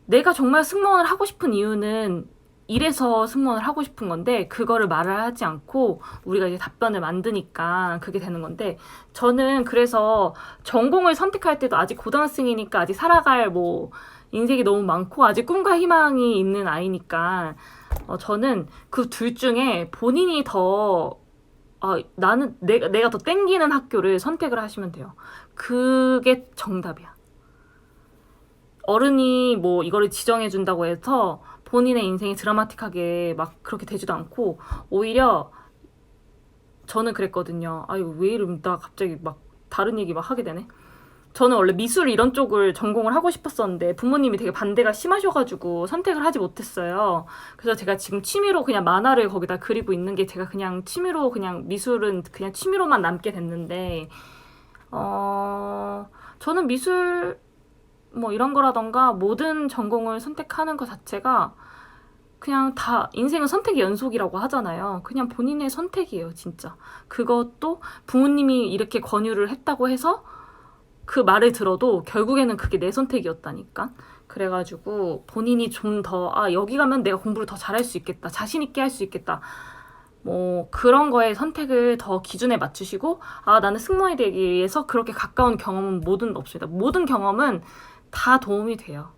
Speaker 1: 내가 정말 승무원을 하고 싶은 이유는 이래서 승무원을 하고 싶은 건데 그거를 말을 하지 않고 우리가 이제 답변을 만드니까 그게 되는 건데 저는 그래서 전공을 선택할 때도 아직 고등학생이니까 아직 살아갈 인생이 너무 많고 아직 꿈과 희망이 있는 아이니까 저는 그 둘 중에 본인이 더 나는 내가 더 땡기는 학교를 선택을 하시면 돼요. 그게 정답이야. 어른이 이거를 지정해준다고 해서 본인의 인생이 드라마틱하게 막 그렇게 되지도 않고 오히려 저는 그랬거든요. 이거 왜 이러면 나 갑자기 막 다른 얘기 막 하게 되네. 저는 원래 미술 이런 쪽을 전공을 하고 싶었었는데 부모님이 되게 반대가 심하셔가지고 선택을 하지 못했어요. 그래서 제가 지금 취미로 그냥 만화를 거기다 그리고 있는 게 제가 그냥 취미로 그냥 미술은 그냥 취미로만 남게 됐는데 저는 미술 이런 거라던가 모든 전공을 선택하는 것 자체가 그냥 다 인생은 선택의 연속이라고 하잖아요. 그냥 본인의 선택이에요, 진짜. 그것도 부모님이 이렇게 권유를 했다고 해서 그 말을 들어도 결국에는 그게 내 선택이었다니까. 그래가지고 본인이 좀 더 여기 가면 내가 공부를 더 잘할 수 있겠다. 자신 있게 할 수 있겠다. 그런 거에 선택을 더 기준에 맞추시고 나는 승무원이 되기 위해서 그렇게 가까운 경험은 없습니다. 모든 경험은 다 도움이 돼요.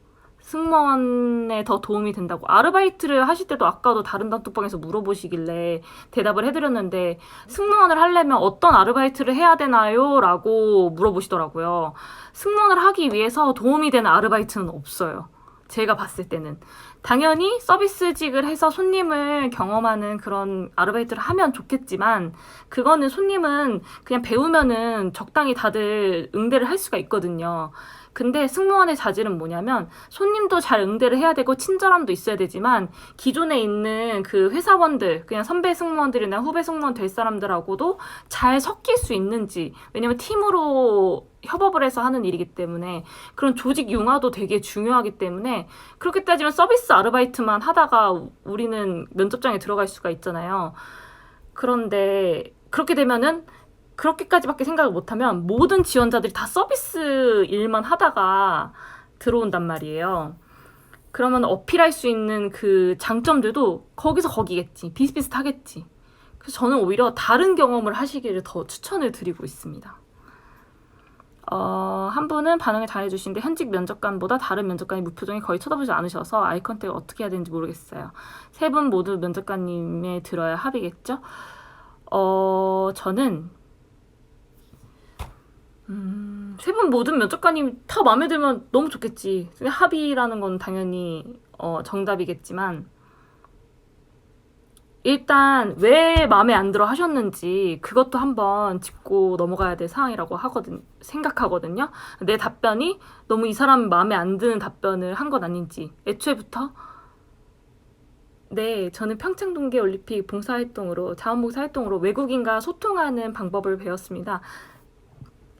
Speaker 1: 승무원에 더 도움이 된다고. 아르바이트를 하실 때도 아까도 다른 단톡방에서 물어보시길래 대답을 해드렸는데 승무원을 하려면 어떤 아르바이트를 해야 되나요? 라고 물어보시더라고요. 승무원을 하기 위해서 도움이 되는 아르바이트는 없어요. 제가 봤을 때는. 당연히 서비스직을 해서 손님을 경험하는 그런 아르바이트를 하면 좋겠지만 그거는 손님은 그냥 배우면은 적당히 다들 응대를 할 수가 있거든요. 근데 승무원의 자질은 뭐냐면 손님도 잘 응대를 해야 되고 친절함도 있어야 되지만 기존에 있는 그 회사원들 그냥 선배 승무원들이나 후배 승무원 될 사람들하고도 잘 섞일 수 있는지 왜냐면 팀으로 협업을 해서 하는 일이기 때문에 그런 조직 융화도 되게 중요하기 때문에 그렇게 따지면 서비스 아르바이트만 하다가 우리는 면접장에 들어갈 수가 있잖아요. 그런데 그렇게 되면은 그렇게까지밖에 생각을 못하면 모든 지원자들이 다 서비스 일만 하다가 들어온단 말이에요. 그러면 어필할 수 있는 그 장점들도 거기서 거기겠지. 비슷비슷하겠지. 그래서 저는 오히려 다른 경험을 하시기를 더 추천을 드리고 있습니다. 한 분은 반응을 잘해주시는데 현직 면접관보다 다른 면접관이 무표정이 거의 쳐다보지 않으셔서 아이 컨택을 어떻게 해야 되는지 모르겠어요. 세 분 모두 면접관님에 들어야 합이겠죠? 저는 세 분 모든 면접관님 다 마음에 들면 너무 좋겠지. 합의라는 건 당연히 정답이겠지만 일단 왜 마음에 안 들어 하셨는지 그것도 한번 짚고 넘어가야 될 상황이라고 생각하거든요. 내 답변이 너무 이 사람 마음에 안 드는 답변을 한 건 아닌지 애초에부터 네, 저는 평창동계 올림픽 봉사활동으로 자원봉사활동으로 외국인과 소통하는 방법을 배웠습니다.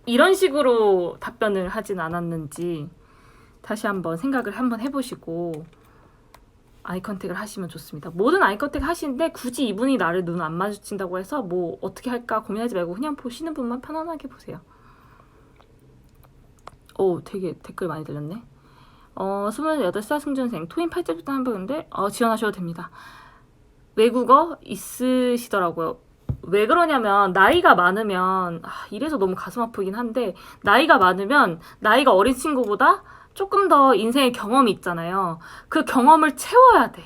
Speaker 1: 이런 식으로 답변을 하진 않았는지 다시 한번 생각을 한번 해보시고 아이 컨택을 하시면 좋습니다. 모든 아이 컨택 하시는데 굳이 이분이 나를 눈 안 마주친다고 해서 뭐 어떻게 할까 고민하지 말고 그냥 보시는 분만 편안하게 보세요. 되게 댓글 많이 들렸네. 28살 승준생 토인 8점부터 한 번인데 지원하셔도 됩니다. 외국어 있으시더라고요. 왜 그러냐면 나이가 많으면 이래서 너무 가슴 아프긴 한데 나이가 많으면 나이가 어린 친구보다 조금 더 인생의 경험이 있잖아요. 그 경험을 채워야 돼.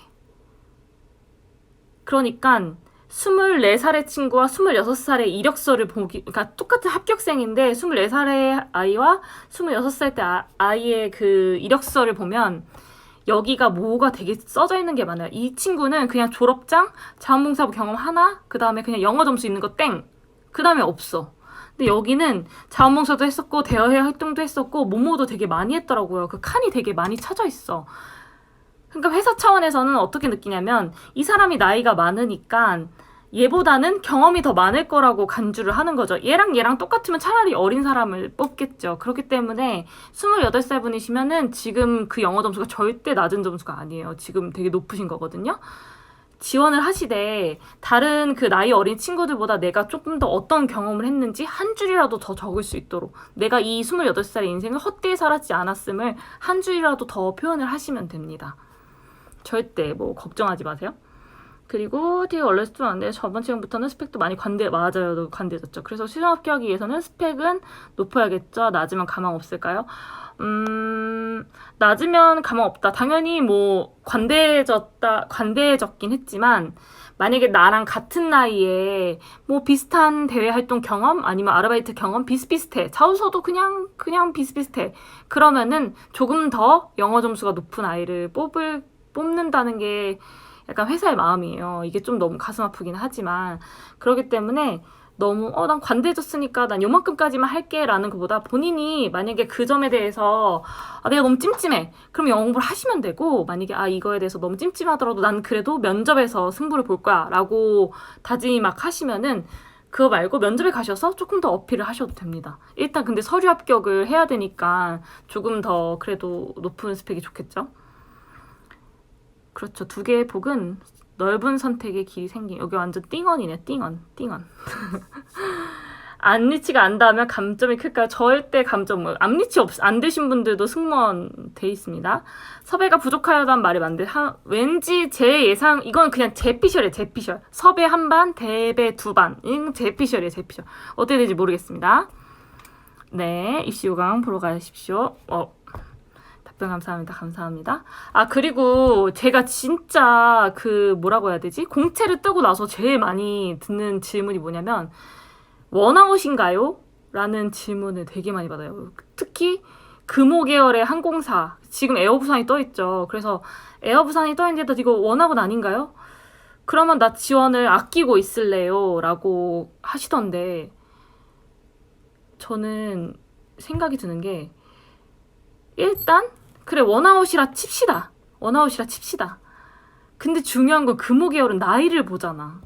Speaker 1: 그러니까 24살의 친구와 26살의 이력서를 그러니까 똑같은 합격생인데 24살의 아이와 26살 때 아이의 그 이력서를 보면 여기가 뭐가 되게 써져 있는 게 많아요. 이 친구는 그냥 졸업장, 자원봉사부 경험 하나, 그 다음에 그냥 영어 점수 있는 거 땡. 그 다음에 없어. 근데 여기는 자원봉사도 했었고 대외 활동도 했었고 뭐뭐도 되게 많이 했더라고요. 그 칸이 되게 많이 쳐져 있어. 그러니까 회사 차원에서는 어떻게 느끼냐면 이 사람이 나이가 많으니까 얘보다는 경험이 더 많을 거라고 간주를 하는 거죠. 얘랑 똑같으면 차라리 어린 사람을 뽑겠죠. 그렇기 때문에 28살 분이시면은 지금 그 영어 점수가 절대 낮은 점수가 아니에요. 지금 되게 높으신 거거든요. 지원을 하시되 다른 그 나이 어린 친구들보다 내가 조금 더 어떤 경험을 했는지 한 줄이라도 더 적을 수 있도록 내가 이 28살의 인생을 헛되이 살았지 않았음을 한 줄이라도 더 표현을 하시면 됩니다. 절대 뭐 걱정하지 마세요. 그리고 되게 원래 스튜던데 저번 시간부터는 스펙도 많이 맞아요. 관대해졌죠. 그래서 시험 합격하기 위해서는 스펙은 높아야겠죠. 낮으면 가망 없을까요? 낮으면 가망 없다. 당연히 뭐 관대해졌긴 했지만 만약에 나랑 같은 나이에 뭐 비슷한 대외 활동 경험 아니면 아르바이트 경험 비슷비슷해. 자소서도 그냥 비슷비슷해. 그러면은 조금 더 영어 점수가 높은 아이를 뽑는다는 게 약간 회사의 마음이에요. 이게 좀 너무 가슴 아프긴 하지만 그렇기 때문에 너무 난 관대해졌으니까 난 요만큼까지만 할게 라는 것보다 본인이 만약에 그 점에 대해서 내가 너무 찜찜해 그럼 영어 공부를 하시면 되고 만약에 이거에 대해서 너무 찜찜하더라도 난 그래도 면접에서 승부를 볼 거야 라고 다짐 막 하시면은 그거 말고 면접에 가셔서 조금 더 어필을 하셔도 됩니다. 일단 근데 서류 합격을 해야 되니까 조금 더 그래도 높은 스펙이 좋겠죠. 그렇죠. 두 개의 복은 넓은 선택의 길이 생긴. 여기 완전 띵언이네. 띵언. 암리치가 안 닿으면 감점이 클까요? 절대 감점. 암리치 안 되신 분들도 승무원 돼 있습니다. 섭외가 부족하다는 말이 많은데 왠지 제 예상 이건 그냥 제피셜이에요. 제피셜. 섭외 한 반, 대배 두 반. 제피셜이에요. 제피셜. 어떻게 될지 모르겠습니다. 네. 입시 요강 보러 가십시오. 답변 감사합니다. 그리고 제가 진짜 뭐라고 해야 되지? 공채를 뜨고 나서 제일 많이 듣는 질문이 뭐냐면 원아웃인가요? 라는 질문을 되게 많이 받아요. 특히 금호 계열의 항공사 지금 에어부산이 떠있죠. 그래서 에어부산이 떠있는데도 이거 원아웃 아닌가요? 그러면 나 지원을 아끼고 있을래요? 라고 하시던데 저는 생각이 드는 게 일단 그래 원아웃이라 칩시다. 근데 중요한 건 금호 계열은 나이를 보잖아.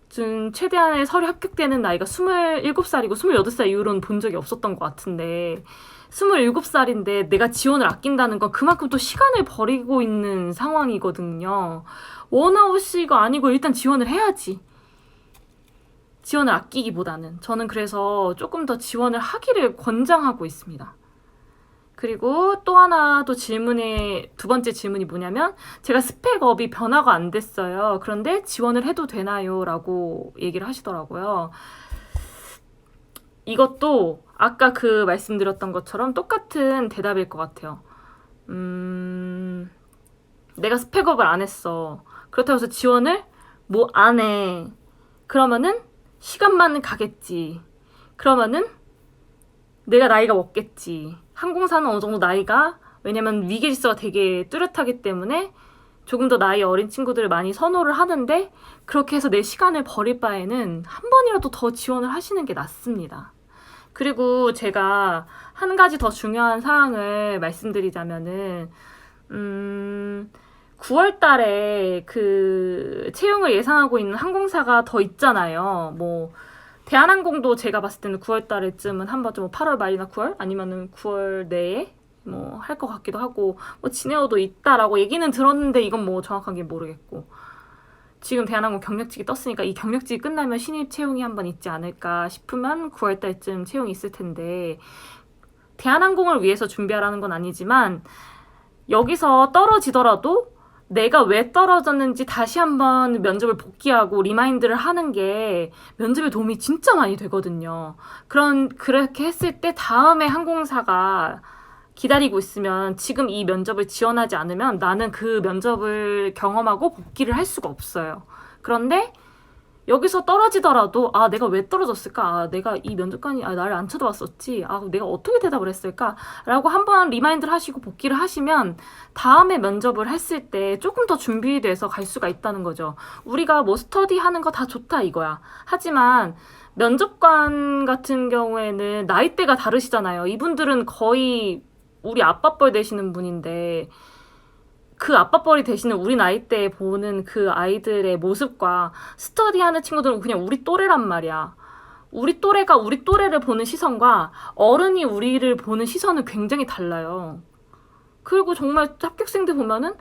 Speaker 1: 지금 최대한의 서류 합격되는 나이가 27살이고 28살 이후로는 본 적이 없었던 것 같은데 27살인데 내가 지원을 아낀다는 건 그만큼 또 시간을 버리고 있는 상황이거든요. 원아웃이가 아니고 일단 지원을 해야지. 지원을 아끼기보다는. 저는 그래서 조금 더 지원을 하기를 권장하고 있습니다. 그리고 또 하나 또 두 번째 질문이 뭐냐면, 제가 스펙업이 변화가 안 됐어요. 그런데 지원을 해도 되나요? 라고 얘기를 하시더라고요. 이것도 아까 그 말씀드렸던 것처럼 똑같은 대답일 것 같아요. 내가 스펙업을 안 했어. 그렇다고 해서 지원을 뭐 안 해. 그러면은 시간만 가겠지. 그러면은 내가 나이가 먹겠지. 항공사는 어느 정도 나이가, 왜냐면 위계질서가 되게 뚜렷하기 때문에 조금 더 나이 어린 친구들을 많이 선호를 하는데, 그렇게 해서 내 시간을 버릴 바에는 한 번이라도 더 지원을 하시는 게 낫습니다. 그리고 제가 한 가지 더 중요한 사항을 말씀드리자면은 9월 달에 그 채용을 예상하고 있는 항공사가 더 있잖아요. 뭐 대한항공도 제가 봤을 때는 9월 달에쯤은 한번 좀 8월 말이나 9월 아니면은 9월 내에 뭐 할 것 같기도 하고, 뭐 진에어도 있다라고 얘기는 들었는데 이건 뭐 정확하게 모르겠고, 지금 대한항공 경력직이 떴으니까 이 경력직이 끝나면 신입 채용이 한번 있지 않을까 싶으면 9월 달쯤 채용이 있을 텐데, 대한항공을 위해서 준비하라는 건 아니지만 여기서 떨어지더라도 내가 왜 떨어졌는지 다시 한번 면접을 복귀하고 리마인드를 하는 게 면접에 도움이 진짜 많이 되거든요. 그렇게 했을 때 다음에 항공사가 기다리고 있으면 지금 이 면접을 지원하지 않으면 나는 그 면접을 경험하고 복귀를 할 수가 없어요. 그런데 여기서 떨어지더라도 내가 왜 떨어졌을까? 내가 이 면접관이 나를 안 쳐다봤었지? 내가 어떻게 대답을 했을까? 라고 한번 리마인드를 하시고 복귀를 하시면 다음에 면접을 했을 때 조금 더 준비돼서 갈 수가 있다는 거죠. 우리가 뭐 스터디하는 거 다 좋다 이거야. 하지만 면접관 같은 경우에는 나이대가 다르시잖아요. 이분들은 거의 우리 아빠뻘 되시는 분인데, 그 아빠뻘이 되시는 우리 나이대에 보는 그 아이들의 모습과 스터디하는 친구들은 그냥 우리 또래란 말이야. 우리 또래가 우리 또래를 보는 시선과 어른이 우리를 보는 시선은 굉장히 달라요. 그리고 정말 합격생들 보면은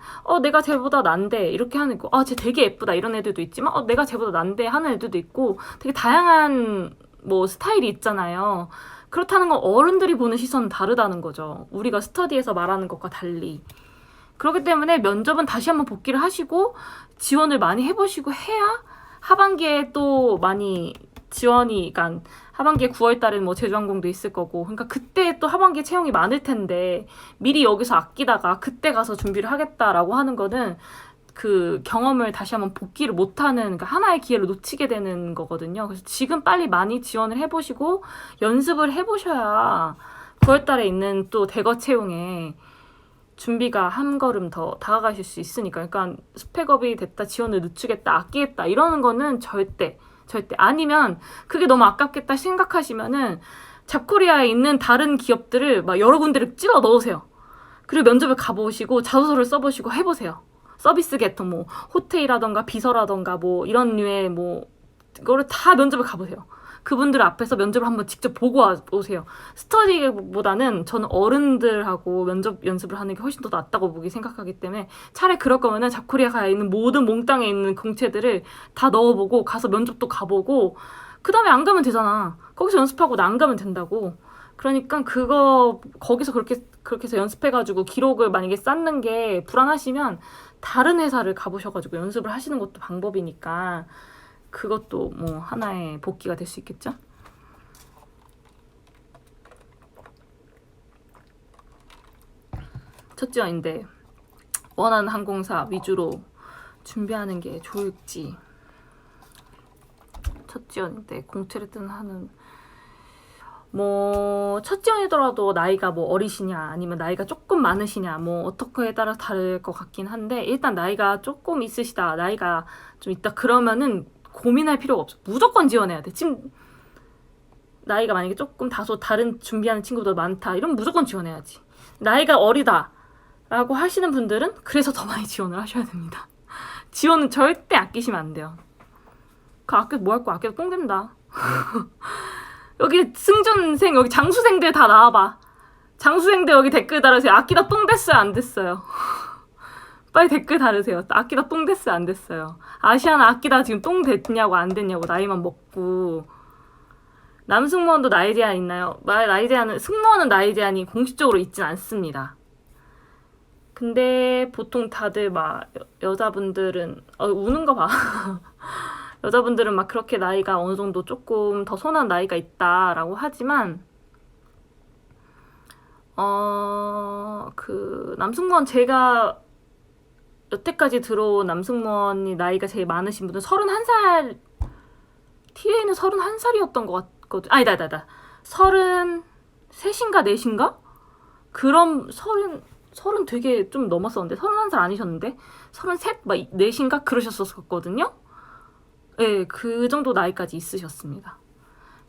Speaker 1: 내가 쟤보다 난데 이렇게 하는 거, 쟤 되게 예쁘다 이런 애들도 있지만 내가 쟤보다 난데 하는 애들도 있고, 되게 다양한 뭐 스타일이 있잖아요. 그렇다는 건 어른들이 보는 시선은 다르다는 거죠. 우리가 스터디에서 말하는 것과 달리. 그렇기 때문에 면접은 다시 한번 복귀를 하시고 지원을 많이 해보시고 해야 하반기에 또 많이 지원이, 그러니까 하반기에 9월 달에는 뭐 제주항공도 있을 거고, 그러니까 그때 또 하반기에 채용이 많을 텐데 미리 여기서 아끼다가 그때 가서 준비를 하겠다라고 하는 거는 그 경험을 다시 한번 복귀를 못하는, 그러니까 하나의 기회를 놓치게 되는 거거든요. 그래서 지금 빨리 많이 지원을 해보시고 연습을 해보셔야 9월 달에 있는 또 대거 채용에 준비가 한 걸음 더 다가가실 수 있으니까. 그러니까 스펙업이 됐다, 지원을 늦추겠다, 아끼겠다 이러는 거는 절대 아니면, 그게 너무 아깝겠다 생각하시면은 잡코리아에 있는 다른 기업들을 막 여러 군데를 찔러 넣으세요. 그리고 면접을 가보시고 자소서를 써보시고 해보세요. 서비스 계통, 뭐 호텔이라던가 비서라던가 뭐 이런 류의 뭐 이거를 다 면접을 가보세요. 그분들 앞에서 면접을 한번 직접 보고 오세요. 스터디보다는 저는 어른들하고 면접 연습을 하는 게 훨씬 더 낫다고 생각하기 때문에, 차라리 그럴 거면은 잡코리아가 있는 모든 몽땅에 있는 공채들을 다 넣어보고 가서 면접도 가보고, 그 다음에 안 가면 되잖아. 거기서 연습하고 나 안 가면 된다고. 그러니까 거기서 그렇게 해서 연습해가지고 기록을 만약에 쌓는 게 불안하시면 다른 회사를 가보셔가지고 연습을 하시는 것도 방법이니까, 그것도 뭐 하나의 복귀가 될 수 있겠죠? 첫 지원인데 원하는 항공사 위주로 준비하는 게 좋을지, 첫 지원인데 공채를 하는, 뭐 첫 지원이더라도 나이가 뭐 어리시냐 아니면 나이가 조금 많으시냐 뭐 어떻게에 따라 다를 것 같긴 한데, 일단 나이가 조금 있으시다, 나이가 좀 있다 그러면은 고민할 필요가 없어. 무조건 지원해야 돼. 지금 나이가 만약에 조금 다소 다른 준비하는 친구들 많다 이러면 무조건 지원해야지. 나이가 어리다 라고 하시는 분들은 그래서 더 많이 지원을 하셔야 됩니다. 지원은 절대 아끼시면 안 돼요. 아껴 뭐 할 거야? 아껴도 똥 된다. 여기 승준생, 여기 장수생들 다 나와봐. 장수생들 여기 댓글 달아주세요. 아끼다 똥 됐어요? 안 됐어요? 빨리 댓글 달으세요. 아끼다 똥 됐어요, 안 됐어요? 아시아나 아끼다 지금 똥 됐냐고 안 됐냐고 나이만 먹고. 남승무원도 나이 제한 있나요? 나이 제한은 승무원은 나이 제한이 공식적으로 있진 않습니다. 근데 보통 다들 막 여자분들은 우는 거 봐. 여자분들은 막 그렇게 나이가 어느 정도 조금 더 선한 나이가 있다라고 하지만 그 남승무원 제가 여태까지 들어온 남승무원이 나이가 제일 많으신 분은 31살 TA는 31살이었던 것 같거든. 아니다. 33인가 4인가? 그럼 30 되게 좀 넘었었는데 31살 아니셨는데 33? 막 4인가? 그러셨었거든요. 네, 그 정도 나이까지 있으셨습니다.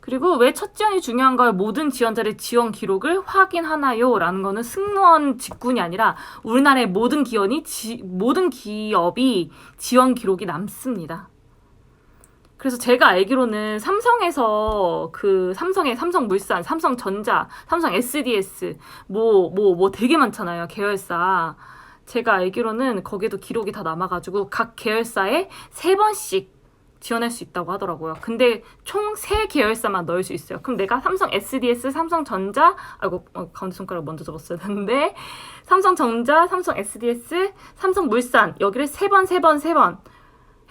Speaker 1: 그리고 왜 첫 지원이 중요한가요? 모든 지원자의 지원 기록을 확인하나요? 라는 거는 승무원 직군이 아니라 우리나라의 모든 기업이 지원 기록이 남습니다. 그래서 제가 알기로는 삼성에서 그 삼성물산, 삼성전자, 삼성 SDS 뭐 되게 많잖아요. 계열사. 제가 알기로는 거기에도 기록이 다 남아가지고 각 계열사에 3번씩 지원할 수 있다고 하더라고요. 근데 총 3계열사만 넣을 수 있어요. 그럼 내가 삼성 SDS, 삼성전자, 가운데 손가락 먼저 접었어야 되는데 삼성전자, 삼성 SDS, 삼성물산 여기를 3번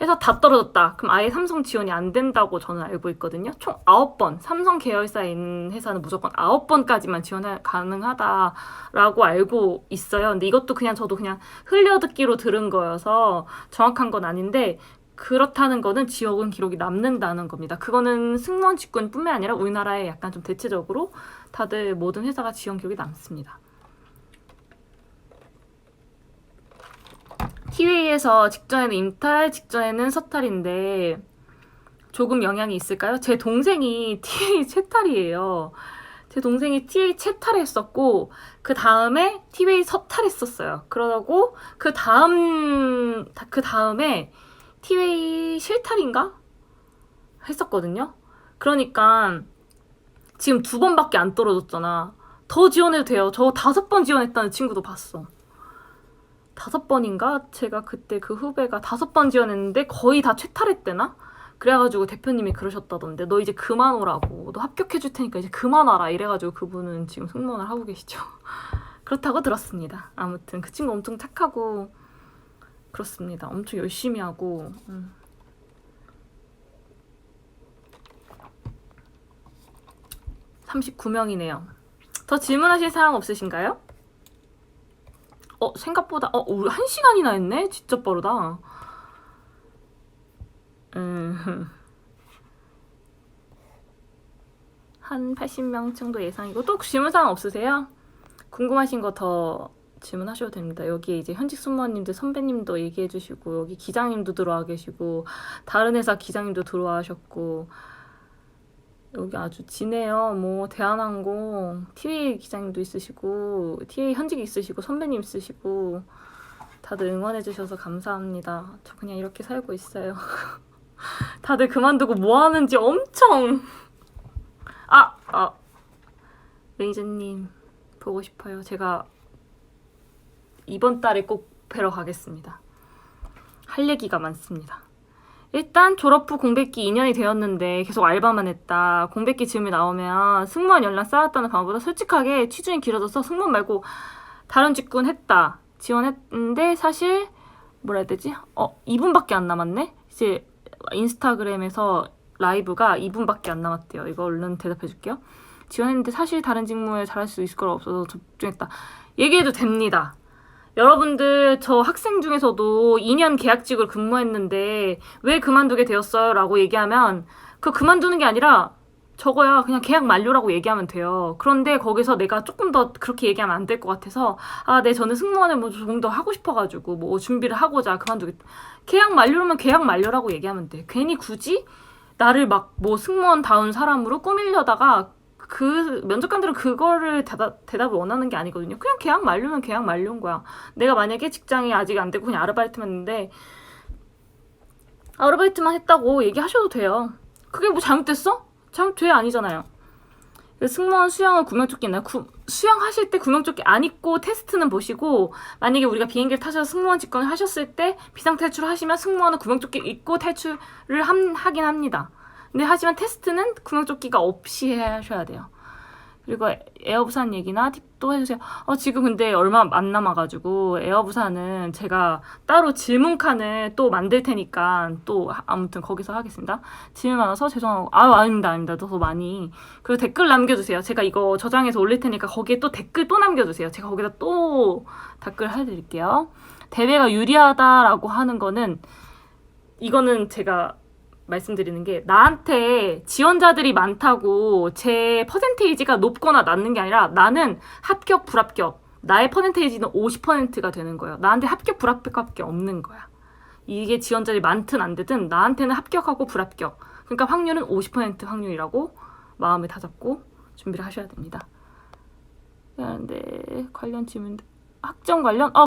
Speaker 1: 해서 다 떨어졌다. 그럼 아예 삼성 지원이 안 된다고 저는 알고 있거든요. 총 9번. 삼성 계열사에 있는 회사는 무조건 9번까지만 지원 가능하다라고 알고 있어요. 근데 이것도 저도 그냥 흘려듣기로 들은 거여서 정확한 건 아닌데 그렇다는 거는 지원 기록이 남는다는 겁니다. 그거는 승무원 직군뿐만 아니라 우리나라에 약간 좀 대체적으로 다들 모든 회사가 지원 기록이 남습니다. TV에서 직전에는 임탈, 직전에는 서탈인데 조금 영향이 있을까요? 제 동생이 TA 채탈이에요. 제 동생이 TA 채탈했었고 그 다음에 TA 서탈했었어요. 그러고 그 다음에 TA 실탈인가? 했었거든요. 그러니까 지금 2번밖에 안 떨어졌잖아. 더 지원해도 돼요. 저 5번 지원했다는 친구도 봤어. 5번인가? 제가 그때 그 후배가 5번 지원했는데 거의 다 채탈했대나? 그래가지고 대표님이 그러셨다던데 너 이제 그만 오라고. 너 합격해줄 테니까 이제 그만 와라. 이래가지고 그분은 지금 승무원을 하고 계시죠. 그렇다고 들었습니다. 아무튼 그 친구 엄청 착하고 그렇습니다. 엄청 열심히 하고 39명이네요. 더 질문하실 사항 없으신가요? 생각보다 우리 1시간이나 했네? 진짜 빠르다. 한 80명 정도 예상이고 또 질문 사항 없으세요? 궁금하신 거 더 질문하셔도 됩니다. 여기 이제 현직 승무원님들 선배님도 얘기해 주시고 여기 기장님도 들어와 계시고 다른 회사 기장님도 들어와 하셨고 여기 아주 지네요. 뭐 대한항공 TA 기장님도 있으시고 TA 현직 있으시고 선배님 있으시고 다들 응원해 주셔서 감사합니다. 저 그냥 이렇게 살고 있어요. 다들 그만두고 뭐 하는지 엄청 매니저님 보고 싶어요. 제가 이번 달에 꼭 뵈러 가겠습니다. 할 얘기가 많습니다. 일단 졸업 후 공백기 2년이 되었는데 계속 알바만 했다. 공백기 질문이 나오면 승무원 연락 쌓았다는 방법보다 솔직하게 취준이 길어져서 승무원 말고 다른 직군 했다. 지원했는데 사실 뭐라 해야 되지? 2분밖에 안 남았네? 이제 인스타그램에서 라이브가 2분밖에 안 남았대요. 이거 얼른 대답해 줄게요. 지원했는데 사실 다른 직무에 잘할 수 있을 거라 없어서 집중했다. 얘기해도 됩니다. 여러분들 저 학생 중에서도 2년 계약직을 근무했는데 왜 그만두게 되었어요? 라고 얘기하면 그 그만두는 게 아니라 저거야 그냥 계약 만료라고 얘기하면 돼요. 그런데 거기서 내가 조금 더 그렇게 얘기하면 안 될 것 같아서 저는 승무원을 뭐 조금 더 하고 싶어가지고 뭐 준비를 하고자 그만두겠다. 계약 만료면 계약 만료라고 얘기하면 돼. 괜히 굳이 나를 막 뭐 승무원다운 사람으로 꾸미려다가 그 면접관들은 그거를 대답을 원하는 게 아니거든요. 그냥 계약 만료면 계약 만료인 거야. 내가 만약에 직장이 아직 안 되고 그냥 아르바이트만 했는데 아르바이트만 했다고 얘기하셔도 돼요. 그게 뭐 잘못됐어? 잘못돼 아니잖아요. 승무원 수영은 구명조끼 있나요? 수영하실 때 구명조끼 안 입고 테스트는 보시고, 만약에 우리가 비행기를 타셔서 승무원 직권을 하셨을 때 비상탈출을 하시면 승무원은 구명조끼 입고 탈출을 하긴 합니다. 근데 하지만 테스트는 구명조끼가 없이 하셔야 돼요. 그리고 에어부산 얘기나 팁도 해주세요. 지금 근데 얼마 안 남아가지고 에어부산은 제가 따로 질문칸을 또 만들 테니까 또 아무튼 거기서 하겠습니다. 질문 많아서 죄송하고 아닙니다. 더 많이. 그리고 댓글 남겨주세요. 제가 이거 저장해서 올릴 테니까 거기에 또 댓글 또 남겨주세요. 제가 거기다 또 댓글 해드릴게요. 대회가 유리하다라고 하는 거는 이거는 제가 말씀드리는 게 나한테 지원자들이 많다고 제 퍼센테이지가 높거나 낮는 게 아니라 나는 합격, 불합격. 나의 퍼센테이지는 50%가 되는 거예요. 나한테 합격, 불합격밖에 없는 거야. 이게 지원자들이 많든 안 되든 나한테는 합격하고 불합격. 그러니까 확률은 50% 확률이라고 마음을 다잡고 준비를 하셔야 됩니다. 그런데 관련 질문 학점 관련